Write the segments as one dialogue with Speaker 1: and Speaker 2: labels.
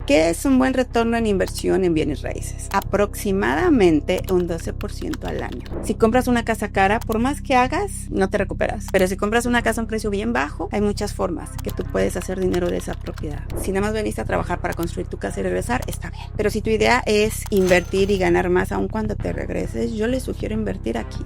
Speaker 1: ¿Qué es un buen retorno en inversión en bienes raíces? Aproximadamente un 12% al año. Si compras una casa cara, por más que hagas, no te recuperas. Pero si compras una casa a un precio bien bajo, hay muchas formas que tú puedes hacer dinero de esa propiedad. Si nada más veniste a trabajar para construir tu casa y regresar, está bien. Pero si tu idea es invertir y ganar más aun cuando te regreses, yo les sugiero invertir aquí.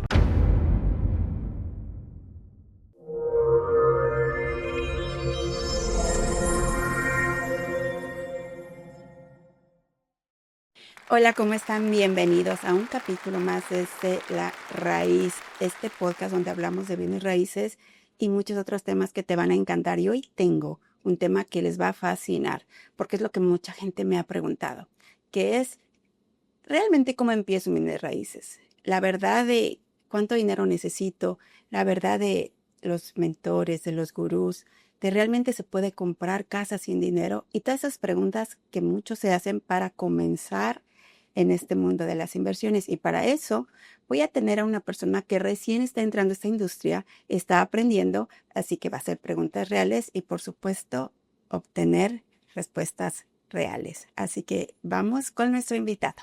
Speaker 1: Hola, ¿cómo están? Bienvenidos a un capítulo más de La Raíz, este podcast donde hablamos de bienes raíces y muchos otros temas que te van a encantar. Y hoy tengo un tema que les va a fascinar, porque es lo que mucha gente me ha preguntado, que es realmente cómo empiezo en bienes raíces. La verdad de cuánto dinero necesito, la verdad de los mentores, de los gurús, de realmente se puede comprar casa sin dinero y todas esas preguntas que muchos se hacen para comenzar en este mundo de las inversiones. Y para eso voy a tener a una persona que recién está entrando a esta industria, está aprendiendo, así que va a hacer preguntas reales y por supuesto obtener respuestas reales. Así que vamos con nuestro invitado.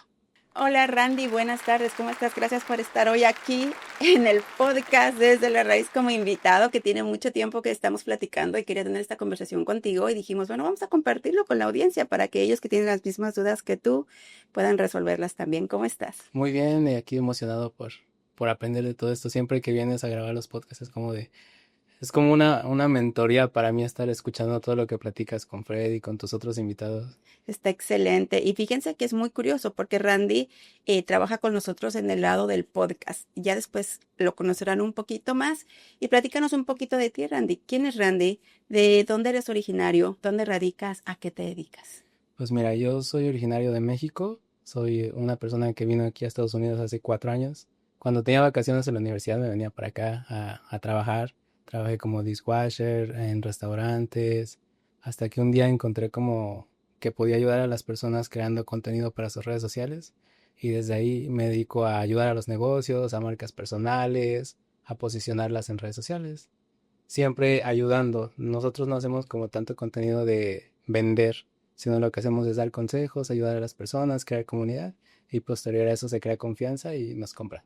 Speaker 1: Hola Randy, buenas tardes, ¿cómo estás? Gracias por estar hoy aquí en el podcast Desde la Raíz como invitado, que tiene mucho tiempo que estamos platicando y quería tener esta conversación contigo y dijimos, bueno, vamos a compartirlo con la audiencia para que ellos que tienen las mismas dudas que tú puedan resolverlas también. ¿Cómo estás?
Speaker 2: Muy bien, aquí emocionado por aprender de todo esto. Siempre que vienes a grabar los podcasts es como una mentoría para mí estar escuchando todo lo que platicas con Fred y con tus otros invitados.
Speaker 1: Está excelente. Y fíjense que es muy curioso porque Randy trabaja con nosotros en el lado del podcast. Ya después lo conocerán un poquito más. Y platícanos un poquito de ti, Randy. ¿Quién es Randy? ¿De dónde eres originario? ¿Dónde radicas? ¿A qué te dedicas?
Speaker 2: Pues mira, yo soy originario de México. Soy una persona que vino aquí a Estados Unidos hace 4 años. Cuando tenía vacaciones en la universidad me venía para acá a trabajar. Trabajé como dishwasher en restaurantes, hasta que un día encontré como que podía ayudar a las personas creando contenido para sus redes sociales. Y desde ahí me dedico a ayudar a los negocios, a marcas personales, a posicionarlas en redes sociales. Siempre ayudando. Nosotros no hacemos como tanto contenido de vender, sino lo que hacemos es dar consejos, ayudar a las personas, crear comunidad y posterior a eso se crea confianza y nos compran.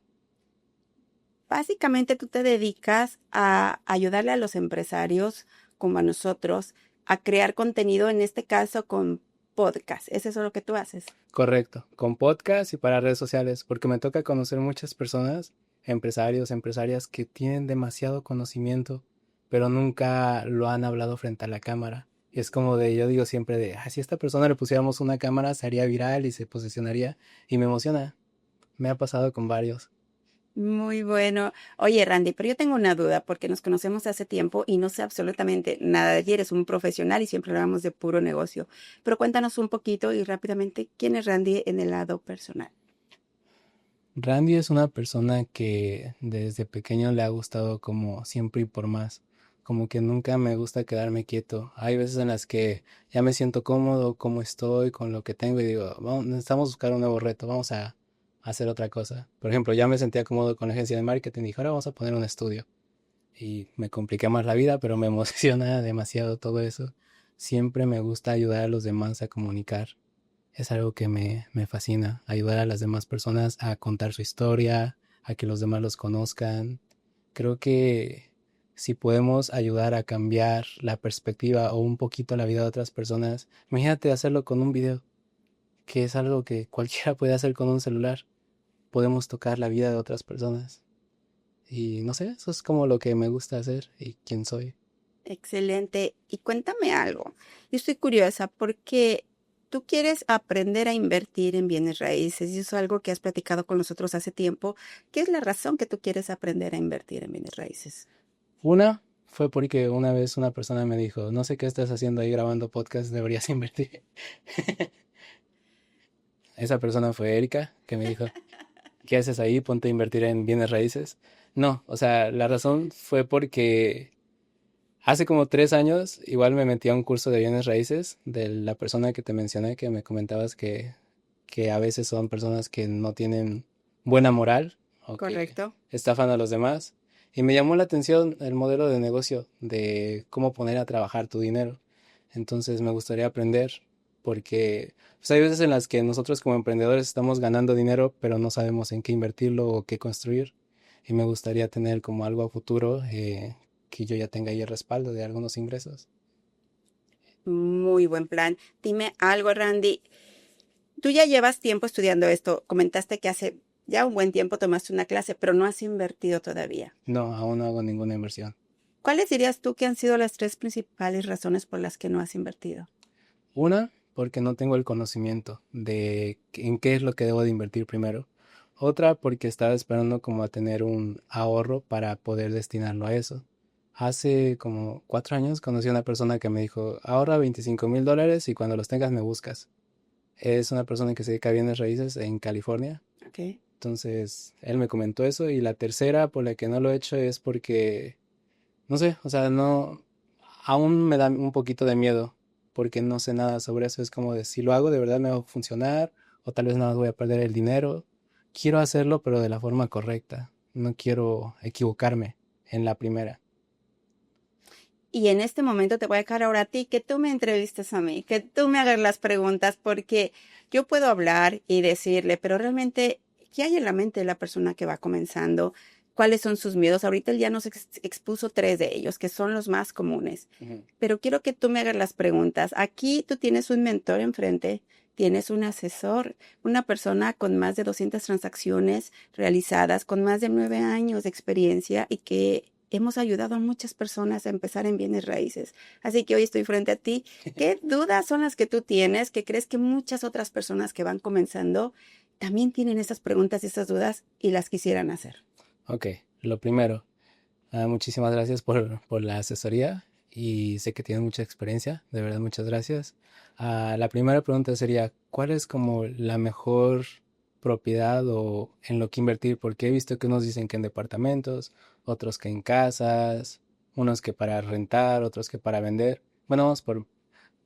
Speaker 1: Básicamente tú te dedicas a ayudarle a los empresarios como a nosotros a crear contenido, en este caso con podcast. ¿Es eso lo que tú haces?
Speaker 2: Correcto, con podcast y para redes sociales, porque me toca conocer muchas personas, empresarios, empresarias que tienen demasiado conocimiento, pero nunca lo han hablado frente a la cámara. Y es como yo digo siempre si a esta persona le pusiéramos una cámara, se haría viral y se posicionaría. Y me emociona. Me ha pasado con varios.
Speaker 1: Muy bueno. Oye, Randy, pero yo tengo una duda porque nos conocemos hace tiempo y no sé absolutamente nada de ti. Eres un profesional y siempre hablamos de puro negocio. Pero cuéntanos un poquito y rápidamente, ¿quién es Randy en el lado personal?
Speaker 2: Randy es una persona que desde pequeño le ha gustado como siempre y por más. Como que nunca me gusta quedarme quieto. Hay veces en las que ya me siento cómodo, como estoy, con lo que tengo y digo, vamos, necesitamos buscar un nuevo reto, vamos a hacer otra cosa. Por ejemplo, ya me sentía cómodo con la agencia de marketing y dije, ahora vamos a poner un estudio. Y me compliqué más la vida, pero me emociona demasiado todo eso. Siempre me gusta ayudar a los demás a comunicar. Es algo que me fascina, ayudar a las demás personas a contar su historia, a que los demás los conozcan. Creo que si podemos ayudar a cambiar la perspectiva o un poquito la vida de otras personas, imagínate hacerlo con un video, que es algo que cualquiera puede hacer con un celular. Podemos tocar la vida de otras personas. Y no sé, eso es como lo que me gusta hacer y quién soy.
Speaker 1: Excelente. Y cuéntame algo. Yo estoy curiosa porque tú quieres aprender a invertir en bienes raíces y eso es algo que has platicado con nosotros hace tiempo. ¿Qué es la razón que tú quieres aprender a invertir en bienes raíces?
Speaker 2: Una fue porque una vez una persona me dijo, no sé qué estás haciendo ahí grabando podcast, deberías invertir. Esa persona fue Erika, que me dijo, ¿qué haces ahí? Ponte a invertir en bienes raíces. No, o sea, la razón fue porque hace como 3 años igual me metí a un curso de bienes raíces de la persona que te mencioné, que me comentabas que a veces son personas que no tienen buena moral o que
Speaker 1: ¿Correcto?
Speaker 2: estafan a los demás. Y me llamó la atención el modelo de negocio de cómo poner a trabajar tu dinero. Entonces me gustaría aprender porque pues, hay veces en las que nosotros como emprendedores estamos ganando dinero, pero no sabemos en qué invertirlo o qué construir. Y me gustaría tener como algo a futuro que yo ya tenga ahí el respaldo de algunos ingresos.
Speaker 1: Muy buen plan. Dime algo, Randy. Tú ya llevas tiempo estudiando esto. Comentaste que hace ya un buen tiempo tomaste una clase, pero no has invertido todavía.
Speaker 2: No, aún no hago ninguna inversión.
Speaker 1: ¿Cuáles dirías tú que han sido las tres principales razones por las que no has invertido?
Speaker 2: Una, porque no tengo el conocimiento de en qué es lo que debo de invertir primero. Otra, porque estaba esperando como a tener un ahorro para poder destinarlo a eso. Hace como 4 años conocí a una persona que me dijo, ahorra $25,000 y cuando los tengas me buscas. Es una persona que se dedica a bienes raíces en California.
Speaker 1: Ok.
Speaker 2: Entonces, él me comentó eso. Y la tercera por la que no lo he hecho es porque, no sé, o sea, no, aún me da un poquito de miedo porque no sé nada sobre eso. Es como de si lo hago de verdad me va a funcionar o tal vez nada más voy a perder el dinero. Quiero hacerlo pero de la forma correcta. No quiero equivocarme en la primera.
Speaker 1: Y en este momento te voy a dejar ahora a ti que tú me entrevistes a mí, que tú me hagas las preguntas, porque yo puedo hablar y decirle, pero realmente, ¿qué hay en la mente de la persona que va comenzando? ¿Cuáles son sus miedos? Ahorita él ya nos expuso tres de ellos, que son los más comunes.
Speaker 2: Ujú.
Speaker 1: Pero quiero que tú me hagas las preguntas. Aquí tú tienes un mentor enfrente, tienes un asesor, una persona con más de 200 transacciones realizadas, con más de 9 años de experiencia y que hemos ayudado a muchas personas a empezar en bienes raíces. Así que hoy estoy frente a ti. ¿Qué dudas son las que tú tienes? ¿Que crees que muchas otras personas que van comenzando también tienen esas preguntas y esas dudas y las quisieran hacer?
Speaker 2: Ok, lo primero, muchísimas gracias por la asesoría y sé que tienes mucha experiencia, de verdad muchas gracias. La primera pregunta sería, ¿cuál es como la mejor propiedad o en lo que invertir? Porque he visto que unos dicen que en departamentos, otros que en casas, unos que para rentar, otros que para vender. Bueno, vamos por,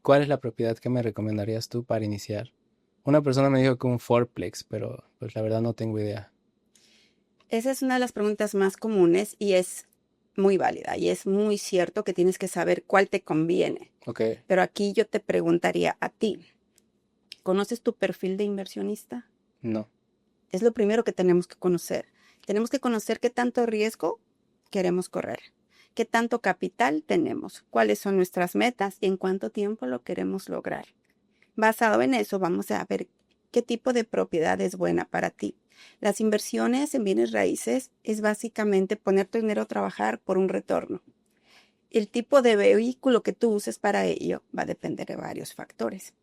Speaker 2: ¿cuál es la propiedad que me recomendarías tú para iniciar? Una persona me dijo que un fourplex, pero pues la verdad no tengo idea.
Speaker 1: Esa es una de las preguntas más comunes y es muy válida y es muy cierto que tienes que saber cuál te conviene.
Speaker 2: Ok,
Speaker 1: Pero aquí yo te preguntaría a ti, ¿conoces tu perfil de inversionista?
Speaker 2: no,
Speaker 1: Es lo primero que tenemos que conocer. Tenemos que conocer qué tanto riesgo queremos correr, qué tanto capital tenemos, cuáles son nuestras metas y en cuánto tiempo lo queremos lograr. Basado en eso, vamos a ver qué tipo de propiedad es buena para ti. Las inversiones en bienes raíces es básicamente poner tu dinero a trabajar por un retorno. El tipo de vehículo que tú uses para ello va a depender de varios factores.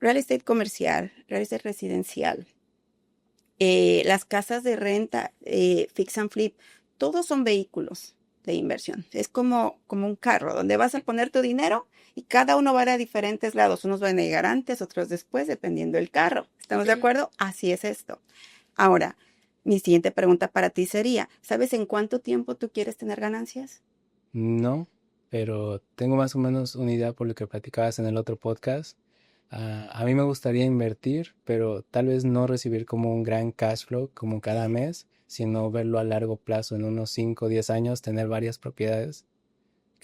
Speaker 1: Real estate comercial, real estate residencial, las casas de renta, fix and flip, todos son vehículos de inversión. Es como un carro donde vas a poner tu dinero y cada uno va a diferentes lados. Unos van a llegar antes, otros después, dependiendo del carro. ¿Estamos de
Speaker 2: ok.
Speaker 1: acuerdo? Así es esto. Ahora, mi siguiente pregunta para ti sería, ¿sabes en cuánto tiempo tú quieres tener ganancias?
Speaker 2: No, pero tengo más o menos una idea por lo que platicabas en el otro podcast. A mí me gustaría invertir, pero tal vez no recibir como un gran cash flow como cada mes, sino verlo a largo plazo, en unos 5 o 10 años, tener varias propiedades.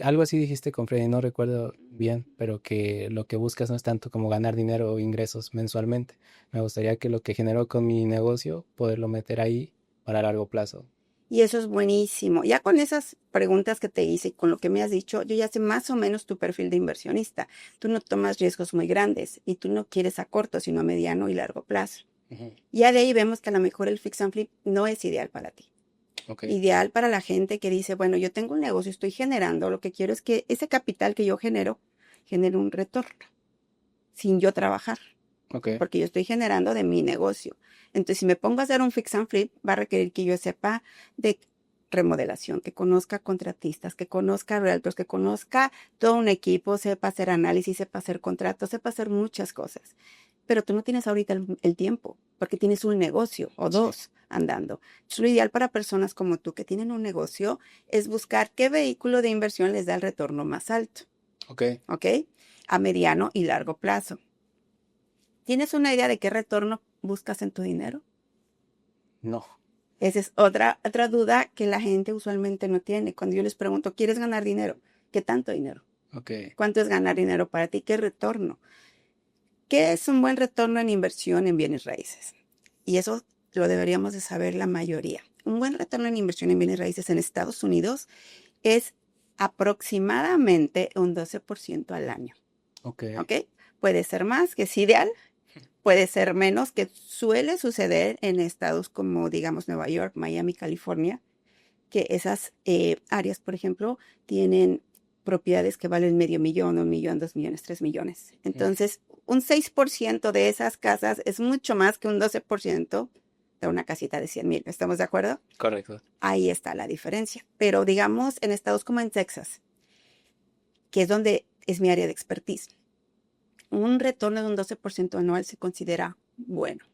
Speaker 2: Algo así dijiste con Freddy, no recuerdo bien, pero que lo que buscas no es tanto como ganar dinero o ingresos mensualmente. Me gustaría que lo que genero con mi negocio, poderlo meter ahí para largo plazo.
Speaker 1: Y eso es buenísimo. Ya con esas preguntas que te hice y con lo que me has dicho, yo ya sé más o menos tu perfil de inversionista. Tú no tomas riesgos muy grandes y tú no quieres a corto, sino a mediano y largo plazo.
Speaker 2: Ujú.
Speaker 1: Ya de ahí vemos que a lo mejor el fix and flip no es ideal para ti.
Speaker 2: Ok,
Speaker 1: Ideal para la gente que dice, bueno, yo tengo un negocio, estoy generando, lo que quiero es que ese capital que yo genero, genere un retorno sin yo trabajar,
Speaker 2: ok,
Speaker 1: porque yo estoy generando de mi negocio. Entonces, si me pongo a hacer un fix and flip, va a requerir que yo sepa de remodelación, que conozca contratistas, que conozca realtors, que conozca todo un equipo, sepa hacer análisis, sepa hacer contratos, sepa hacer muchas cosas. Pero tú no tienes ahorita el tiempo, porque tienes un negocio o
Speaker 2: sí,
Speaker 1: dos andando. Entonces, lo ideal para personas como tú que tienen un negocio es buscar qué vehículo de inversión les da el retorno más alto,
Speaker 2: ok,
Speaker 1: ¿ok? A mediano y largo plazo. ¿Tienes una idea de qué retorno buscas en tu dinero?
Speaker 2: no,
Speaker 1: Esa es otra duda que la gente usualmente no tiene. Cuando yo les pregunto, ¿quieres ganar dinero? ¿Qué tanto dinero?
Speaker 2: ok,
Speaker 1: ¿Cuánto es ganar dinero para ti? ¿Qué retorno? ¿Qué es un buen retorno en inversión en bienes raíces? Y eso lo deberíamos de saber la mayoría. Un buen retorno en inversión en bienes raíces en Estados Unidos es aproximadamente un 12% al año.
Speaker 2: Ok.
Speaker 1: ¿Ok? Puede ser más, que es ideal, puede ser menos, que suele suceder en estados como, digamos, Nueva York, Miami, California, que esas áreas, por ejemplo, tienen propiedades que valen medio millón, 1 millón, 2 millones, 3 millones. Entonces, un 6% de esas casas es mucho más que un 12% de una casita de 100,000. ¿Estamos de acuerdo?
Speaker 2: Correcto.
Speaker 1: Ahí está la diferencia. Pero digamos, en estados como en Texas, que es donde es mi área de expertise, un retorno de un 12% anual se considera bueno.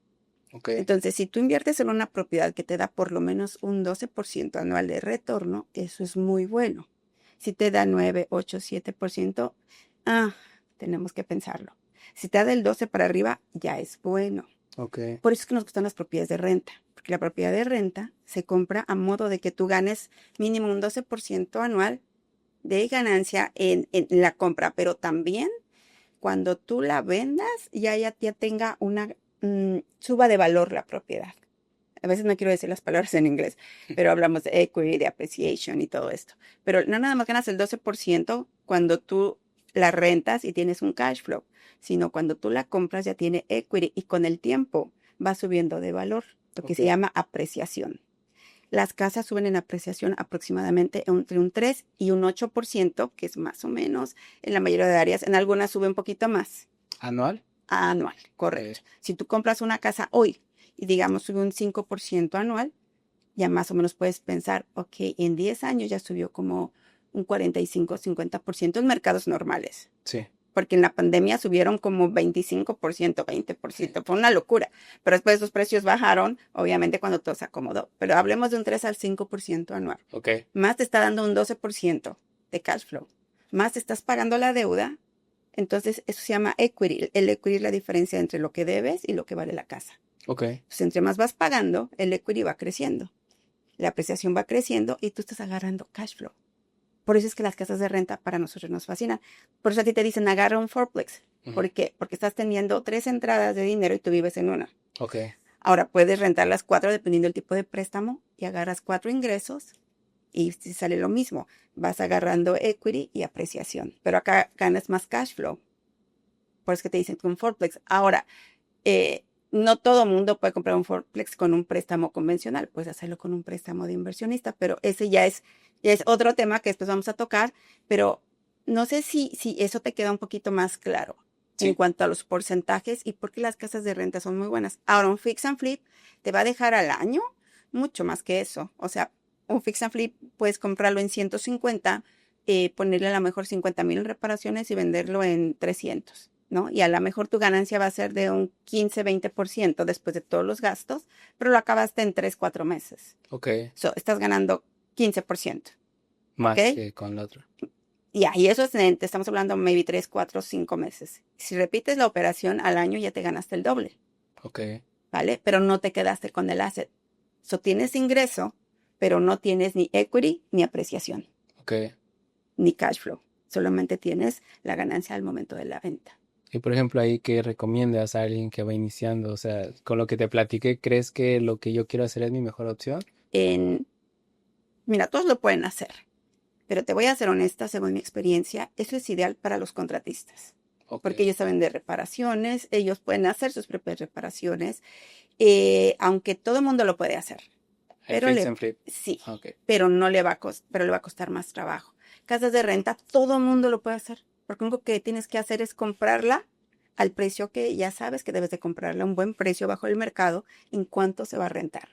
Speaker 2: Ok.
Speaker 1: Entonces, si tú inviertes en una propiedad que te da por lo menos un 12% anual de retorno, eso es muy bueno. Si te da 9, 8, 7%, tenemos que pensarlo. Si te da del 12 para arriba, ya es bueno.
Speaker 2: Ok.
Speaker 1: Por eso es que nos gustan las propiedades de renta, porque la propiedad de renta se compra a modo de que tú ganes mínimo un 12% anual de ganancia en la compra, pero también cuando tú la vendas, ya tenga una suba de valor la propiedad. A veces no quiero decir las palabras en inglés, pero hablamos de equity, de appreciation y todo esto. Pero no nada más ganas el 12% cuando tú la rentas y tienes un cash flow, sino cuando tú la compras ya tiene equity y con el tiempo va subiendo de valor, lo que se llama apreciación. Las casas suben en apreciación aproximadamente entre un 3 y un 8%, que es más o menos en la mayoría de áreas. En algunas sube un poquito más.
Speaker 2: ¿Anual?
Speaker 1: Anual, correcto. Si tú compras una casa hoy y digamos sube un 5% anual, ya más o menos puedes pensar, ok, en 10 años ya subió como un 45-50% en mercados normales.
Speaker 2: Sí.
Speaker 1: Porque en la pandemia subieron como 25%, 20%, fue una locura. Pero después esos precios bajaron, obviamente cuando todo se acomodó. Pero hablemos de un 3 al 5% anual.
Speaker 2: Ok.
Speaker 1: Más te está dando un 12% de cash flow. Más te estás pagando la deuda. Entonces eso se llama equity. El equity es la diferencia entre lo que debes y lo que vale la casa.
Speaker 2: Ok.
Speaker 1: Entonces entre más vas pagando, el equity va creciendo. La apreciación va creciendo y tú estás agarrando cash flow. Por eso es que las casas de renta para nosotros nos fascinan. Por eso a ti te dicen agarra un fourplex. ¿Por qué? Porque estás teniendo 3 entradas de dinero y tú vives en una.
Speaker 2: Ok.
Speaker 1: Ahora puedes rentar las 4 dependiendo del tipo de préstamo y agarras 4 ingresos y si sale lo mismo. Vas agarrando equity y apreciación. Pero acá ganas más cash flow. Por eso es que te dicen que un fourplex. Ahora, no todo mundo puede comprar un fourplex con un préstamo convencional. Puedes hacerlo con un préstamo de inversionista, pero ese ya es otro tema que después vamos a tocar. Pero no sé si eso te queda un poquito más claro en
Speaker 2: Sí.
Speaker 1: cuanto a los porcentajes y por qué las casas de renta son muy buenas. Ahora, un fix and flip te va a dejar al año mucho más que eso. O sea, un fix and flip puedes comprarlo en 150, ponerle a lo mejor 50,000 en reparaciones y venderlo en 300. ¿No? Y a lo mejor tu ganancia va a ser de un 15-20% después de todos los gastos, pero lo acabaste en 3, 4 meses.
Speaker 2: Ok.
Speaker 1: Estás ganando 15%.
Speaker 2: Más
Speaker 1: ¿Ok?
Speaker 2: que con la otra.
Speaker 1: Y eso te estamos hablando maybe 3, 4, 5 meses. Si repites la operación al año ya te ganaste el doble,
Speaker 2: Ok.
Speaker 1: ¿vale? Pero no te quedaste con el asset. Tienes ingreso, pero no tienes ni equity ni apreciación,
Speaker 2: Ok.
Speaker 1: ni cash flow. Solamente tienes la ganancia al momento de la venta.
Speaker 2: Y por ejemplo, ahí que recomiendas a alguien que va iniciando, o sea, con lo que te platiqué, ¿crees que lo que yo quiero hacer es mi mejor opción?
Speaker 1: Mira, todos lo pueden hacer, pero te voy a ser honesta, según mi experiencia, eso es ideal para los contratistas,
Speaker 2: Ok.
Speaker 1: porque ellos saben de reparaciones, ellos pueden hacer sus propias reparaciones, aunque todo el mundo lo puede hacer,
Speaker 2: El
Speaker 1: pero
Speaker 2: fix and flip.
Speaker 1: sí,
Speaker 2: Ok.
Speaker 1: pero no le va a pero le va a costar más trabajo. Casas de renta, todo el mundo lo puede hacer, porque lo único que tienes que hacer es comprarla al precio que ya sabes que debes de comprarla, a un buen precio bajo el mercado, en cuánto se va a rentar.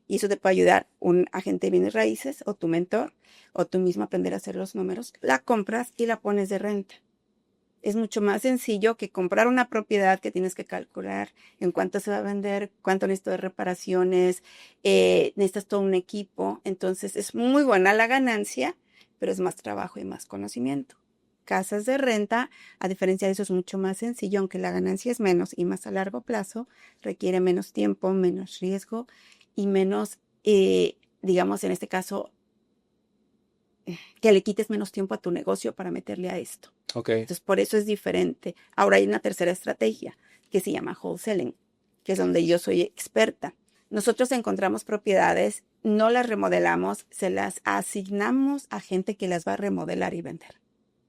Speaker 1: Y eso te puede ayudar un agente de bienes raíces o tu mentor o tú mismo aprender a hacer los números. La compras y la pones de renta. Es mucho más sencillo que comprar una propiedad que tienes que calcular en cuánto se va a vender, cuánto necesito de reparaciones, necesitas todo un equipo. Entonces es muy buena la ganancia, pero es más trabajo y más conocimiento. Casas de renta, a diferencia de eso, es mucho más sencillo, aunque la ganancia es menos y más a largo plazo, requiere menos tiempo, menos riesgo y menos, digamos, en este caso, que le quites menos tiempo a tu negocio para meterle a esto.
Speaker 2: Ok.
Speaker 1: Entonces, por eso es diferente. Ahora hay una tercera estrategia que se llama wholesaling, que es donde yo soy experta. Nosotros encontramos propiedades, no las remodelamos, se las asignamos a gente que las va a remodelar y vender.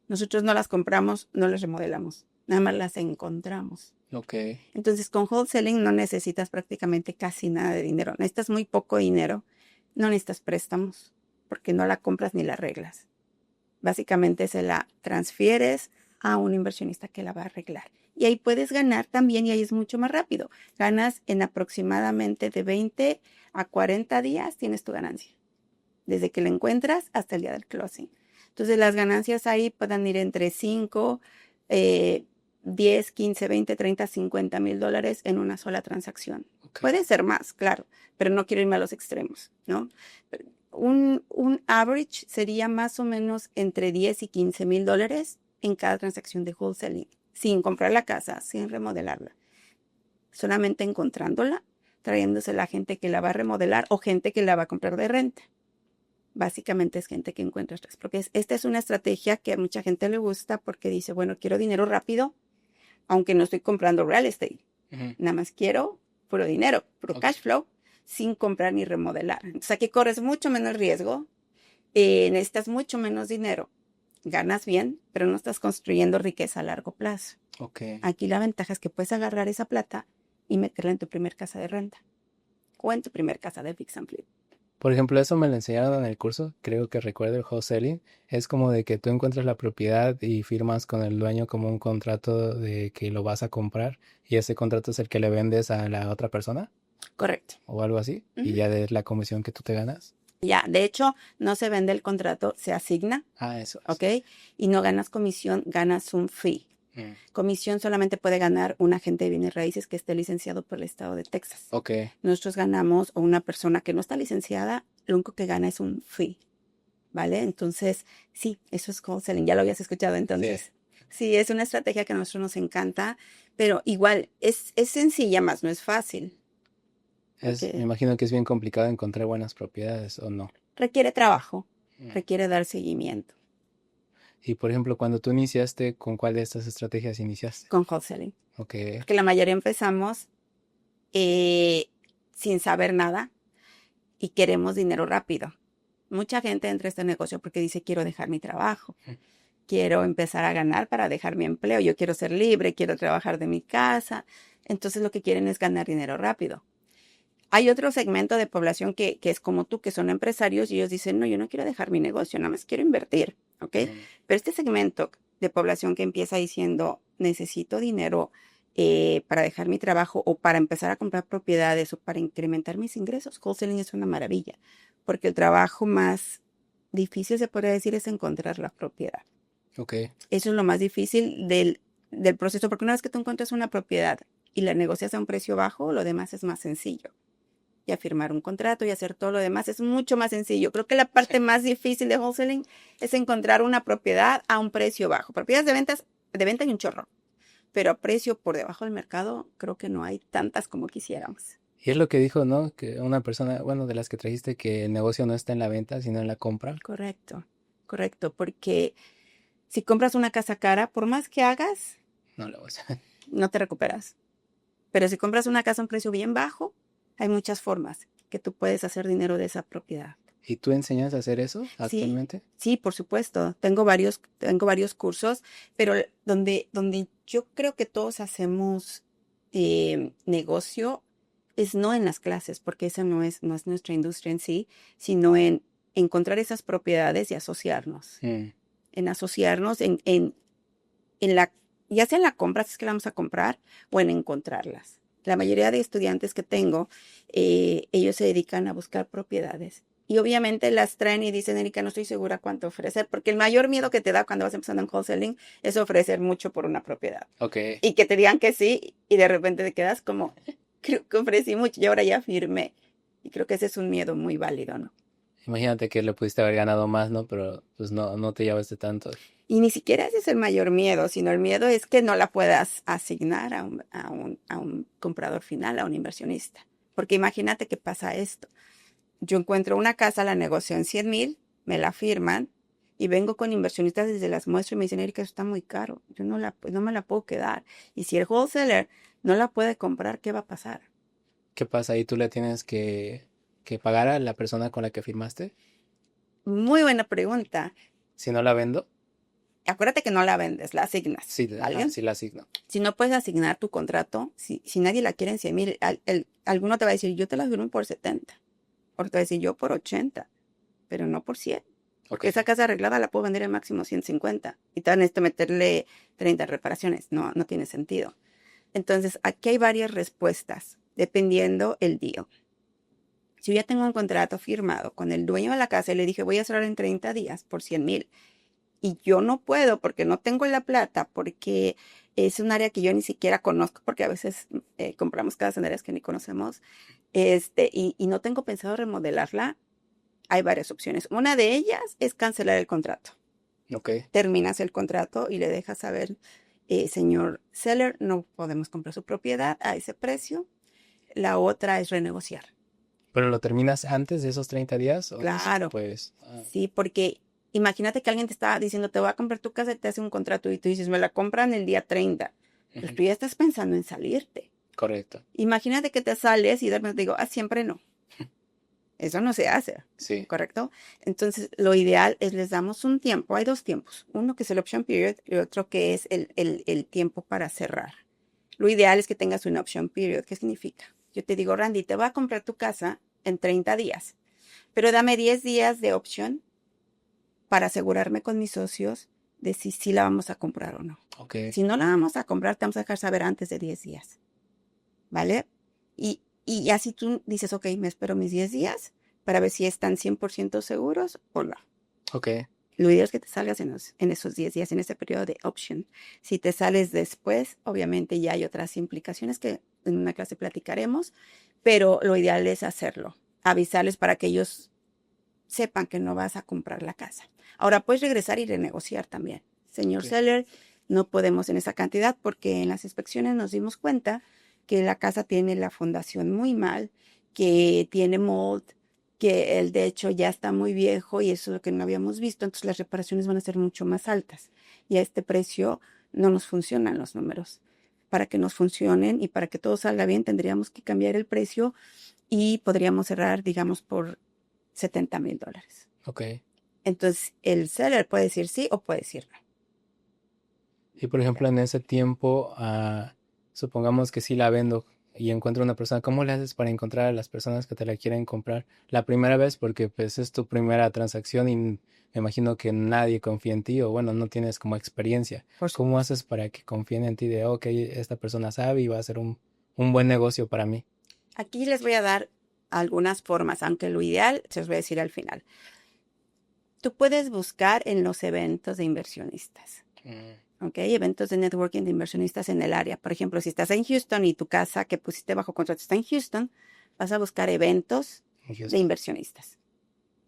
Speaker 1: Nosotros no las compramos, no las remodelamos, nada más las encontramos.
Speaker 2: Ok.
Speaker 1: Entonces, con wholesaling no necesitas prácticamente casi nada de dinero. Necesitas muy poco dinero, no necesitas préstamos, porque no la compras ni la arreglas. Básicamente se la transfieres a un inversionista que la va a arreglar. Y ahí puedes ganar también, y ahí es mucho más rápido. Ganas en aproximadamente de 20 a 40 días, tienes tu ganancia. Desde que la encuentras hasta el día del closing. Entonces las ganancias ahí pueden ir entre 5, 10, 15, 20, 30, $50,000 en una sola transacción.
Speaker 2: Ok.
Speaker 1: Puede ser más, claro, pero no quiero irme a los extremos, ¿no? Un average sería más o menos entre 10 y $15,000 en cada transacción de wholesaling, sin comprar la casa, sin remodelarla. Solamente encontrándola, trayéndose la gente que la va a remodelar o gente que la va a comprar de renta. Básicamente es gente que encuentras, porque esta es una estrategia que a mucha gente le gusta porque dice, bueno, quiero dinero rápido, aunque no estoy comprando real estate.
Speaker 2: Ujú.
Speaker 1: Nada más quiero puro dinero, puro
Speaker 2: Ok.
Speaker 1: cash flow, sin comprar ni remodelar. Entonces aquí corres mucho menos riesgo, necesitas mucho menos dinero, ganas bien, pero no estás construyendo riqueza a largo plazo.
Speaker 2: Ok.
Speaker 1: Aquí la ventaja es que puedes agarrar esa plata y meterla en tu primer casa de renta o en tu primer casa de fix and flip.
Speaker 2: Por ejemplo, eso me lo enseñaron en el curso, creo que recuerdo el wholesaling, es como de que tú encuentras la propiedad y firmas con el dueño como un contrato de que lo vas a comprar y ese contrato es el que le vendes a la otra persona
Speaker 1: Correcto.
Speaker 2: o algo así y
Speaker 1: Ujú.
Speaker 2: ya es la comisión que tú te ganas.
Speaker 1: Ya, de hecho, no se vende el contrato, se asigna,
Speaker 2: Ah, eso.
Speaker 1: ¿ok? Y no ganas comisión, ganas un fee.
Speaker 2: Mm.
Speaker 1: Comisión solamente puede ganar un agente de bienes raíces que esté licenciado por el estado de Texas.
Speaker 2: Ok.
Speaker 1: Nosotros ganamos, o una persona que no está licenciada, lo único que gana es un fee, ¿vale? Entonces, sí, eso es wholesaling. Ya lo habías escuchado entonces. Sí, es una estrategia que a nosotros nos encanta, pero igual es sencilla, más no es fácil.
Speaker 2: Me
Speaker 1: Porque
Speaker 2: imagino que es bien complicado encontrar buenas propiedades o no.
Speaker 1: requiere trabajo,
Speaker 2: Mm.
Speaker 1: requiere dar seguimiento
Speaker 2: Y por ejemplo, cuando tú iniciaste, ¿con cuál de estas estrategias iniciaste?
Speaker 1: con wholesaling.
Speaker 2: Ok.
Speaker 1: Porque la mayoría empezamos eh, sin saber nada y queremos dinero rápido. Mucha gente entra a este negocio porque dice, quiero dejar mi trabajo,
Speaker 2: Mm.
Speaker 1: quiero empezar a ganar para dejar mi empleo, yo quiero ser libre, quiero trabajar de mi casa. Entonces lo que quieren es ganar dinero rápido. Hay otro segmento de población que es como tú, que son empresarios y ellos dicen, no, yo no quiero dejar mi negocio, nada más quiero invertir, ¿ok?
Speaker 2: Mm.
Speaker 1: Pero este segmento de población que empieza diciendo, necesito dinero para dejar mi trabajo o para empezar a comprar propiedades o para incrementar mis ingresos, wholesaling es una maravilla, porque el trabajo más difícil, se podría decir, es encontrar la propiedad.
Speaker 2: Ok.
Speaker 1: Eso es lo más difícil del proceso, porque una vez que tú encuentras una propiedad y la negocias a un precio bajo, lo demás es más sencillo. Ya firmar un contrato y hacer todo lo demás es mucho más sencillo. Creo que la parte más difícil de wholesaling es encontrar una propiedad a un precio bajo. Propiedades de venta hay un chorro, pero a precio por debajo del mercado creo que no hay tantas como quisiéramos.
Speaker 2: Y es lo que dijo, ¿no? Que una persona, bueno, de las que trajiste, que el negocio no está en la venta, sino en la compra.
Speaker 1: Correcto, correcto, porque si compras una casa cara, por más que hagas,
Speaker 2: No lo vas a...
Speaker 1: no te recuperas. Pero si compras una casa a un precio bien bajo, hay muchas formas que tú puedes hacer dinero de esa propiedad.
Speaker 2: ¿Y tú enseñas a hacer eso
Speaker 1: Sí,
Speaker 2: actualmente?
Speaker 1: sí, por supuesto. Tengo varios cursos, pero donde yo creo que todos hacemos negocio es no en las clases, porque esa no es nuestra industria en sí, sino en encontrar esas propiedades y asociarnos.
Speaker 2: Mm.
Speaker 1: En asociarnos en la, ya sea en la compra, si es que la vamos a comprar, o en encontrarlas. La mayoría de estudiantes que tengo, ellos se dedican a buscar propiedades. Y obviamente las traen y dicen, Erika, no estoy segura cuánto ofrecer, porque el mayor miedo que te da cuando vas empezando en wholesaling es ofrecer mucho por una propiedad.
Speaker 2: Ok.
Speaker 1: Y que te digan que sí, y de repente te quedas como, creo que ofrecí mucho y ahora ya firmé. Y creo que ese es un miedo muy válido, ¿no?
Speaker 2: Imagínate que le pudiste haber ganado más, ¿no? Pero pues no, no te llevaste tanto.
Speaker 1: Y ni siquiera ese es el mayor miedo, sino el miedo es que no la puedas asignar a un comprador final, a un inversionista. Porque imagínate que pasa esto. Yo encuentro una casa, la negocio en 100,000, me la firman, Y vengo con inversionistas desde las muestras y me dicen, Erika, eso está muy caro. Yo no me la puedo quedar. Y si el wholesaler no la puede comprar, ¿qué va a pasar?
Speaker 2: ¿Qué pasa ahí? ¿Tú le tienes que pagar a la persona con la que firmaste?
Speaker 1: Muy buena pregunta.
Speaker 2: Si no la vendo,
Speaker 1: Acuérdate que no la vendes, la asignas,
Speaker 2: sí, ajá,
Speaker 1: ¿vale?
Speaker 2: sí la asigno.
Speaker 1: Si no puedes asignar tu contrato, si nadie la quiere en 100,000, alguno te va a decir, yo te la firmo por 70. Porque te va a decir, yo por 80, pero no por 100. Porque
Speaker 2: Ok,
Speaker 1: esa casa arreglada la puedo vender al máximo 150. Y te van a meterle 30 reparaciones. No, no tiene sentido. Entonces, aquí hay varias respuestas, dependiendo el día. Si yo ya tengo un contrato firmado con el dueño de la casa y le dije, voy a cerrar en 30 días por 100,000, y yo no puedo porque no tengo la plata, porque es un área que yo ni siquiera conozco, porque a veces compramos casas en áreas que ni conocemos, y no tengo pensado remodelarla, hay varias opciones. Una de ellas es cancelar el contrato.
Speaker 2: ok.
Speaker 1: Terminas el contrato y le dejas saber, señor seller, no podemos comprar su propiedad a ese precio. La otra es renegociar.
Speaker 2: ¿Pero lo terminas antes de esos 30 días o
Speaker 1: Claro,
Speaker 2: después?
Speaker 1: sí, porque imagínate que alguien te está diciendo, te voy a comprar tu casa y te hace un contrato y tú dices, me la compran el día 30. Pues
Speaker 2: Ujú,
Speaker 1: tú ya estás pensando en salirte.
Speaker 2: correcto,
Speaker 1: Imagínate que te sales y de repente digo, siempre no. Eso no se hace,
Speaker 2: sí,
Speaker 1: ¿correcto? Entonces, lo ideal es les damos un tiempo. Hay dos tiempos. Uno que es el option period y otro que es el tiempo para cerrar. Lo ideal es que tengas un option period. ¿Qué significa? Yo te digo, Randy, te voy a comprar tu casa en 30 días, pero dame 10 días de option para asegurarme con mis socios de si sí la vamos a comprar o no.
Speaker 2: ok,
Speaker 1: Si no la vamos a comprar, te vamos a dejar saber antes de 10 días, ¿vale? Y así tú dices, ok, me espero mis 10 días para ver si están 100% seguros o no.
Speaker 2: ok,
Speaker 1: Lo ideal es que te salgas en esos 10 días, en ese periodo de option. Si te sales después, obviamente ya hay otras implicaciones que en una clase platicaremos, pero lo ideal es hacerlo, avisarles para que ellos sepan que no vas a comprar la casa. Ahora puedes regresar y renegociar también. Señor
Speaker 2: ok.
Speaker 1: seller, no podemos en esa cantidad porque en las inspecciones nos dimos cuenta que la casa tiene la fundación muy mal, que tiene mold, que el techo ya está muy viejo y eso es lo que no habíamos visto, entonces las reparaciones van a ser mucho más altas. Y a este precio no nos funcionan los números. Para que nos funcionen y para que todo salga bien, tendríamos que cambiar el precio y podríamos cerrar, digamos, por $70,000.
Speaker 2: Ok.
Speaker 1: Entonces, el seller puede decir sí o puede decir no.
Speaker 2: Y por ejemplo, en ese tiempo, supongamos que sí la vendo y encuentro una persona, ¿cómo le haces para encontrar a las personas que te la quieren comprar la primera vez? Porque pues es tu primera transacción y me imagino que nadie confía en ti o bueno, no tienes como experiencia.
Speaker 1: Por
Speaker 2: ¿Cómo
Speaker 1: supuesto.
Speaker 2: haces para que confíen en ti de, ok, esta persona sabe y va a ser un buen negocio para mí?
Speaker 1: Aquí les voy a dar algunas formas, aunque lo ideal se los voy a decir al final. Tú puedes buscar en los eventos de inversionistas,
Speaker 2: Mm,
Speaker 1: ¿ok? Eventos de networking de inversionistas en el área. Por ejemplo, si estás en Houston y tu casa que pusiste bajo contrato está en Houston, vas a buscar eventos de
Speaker 2: justo.
Speaker 1: inversionistas,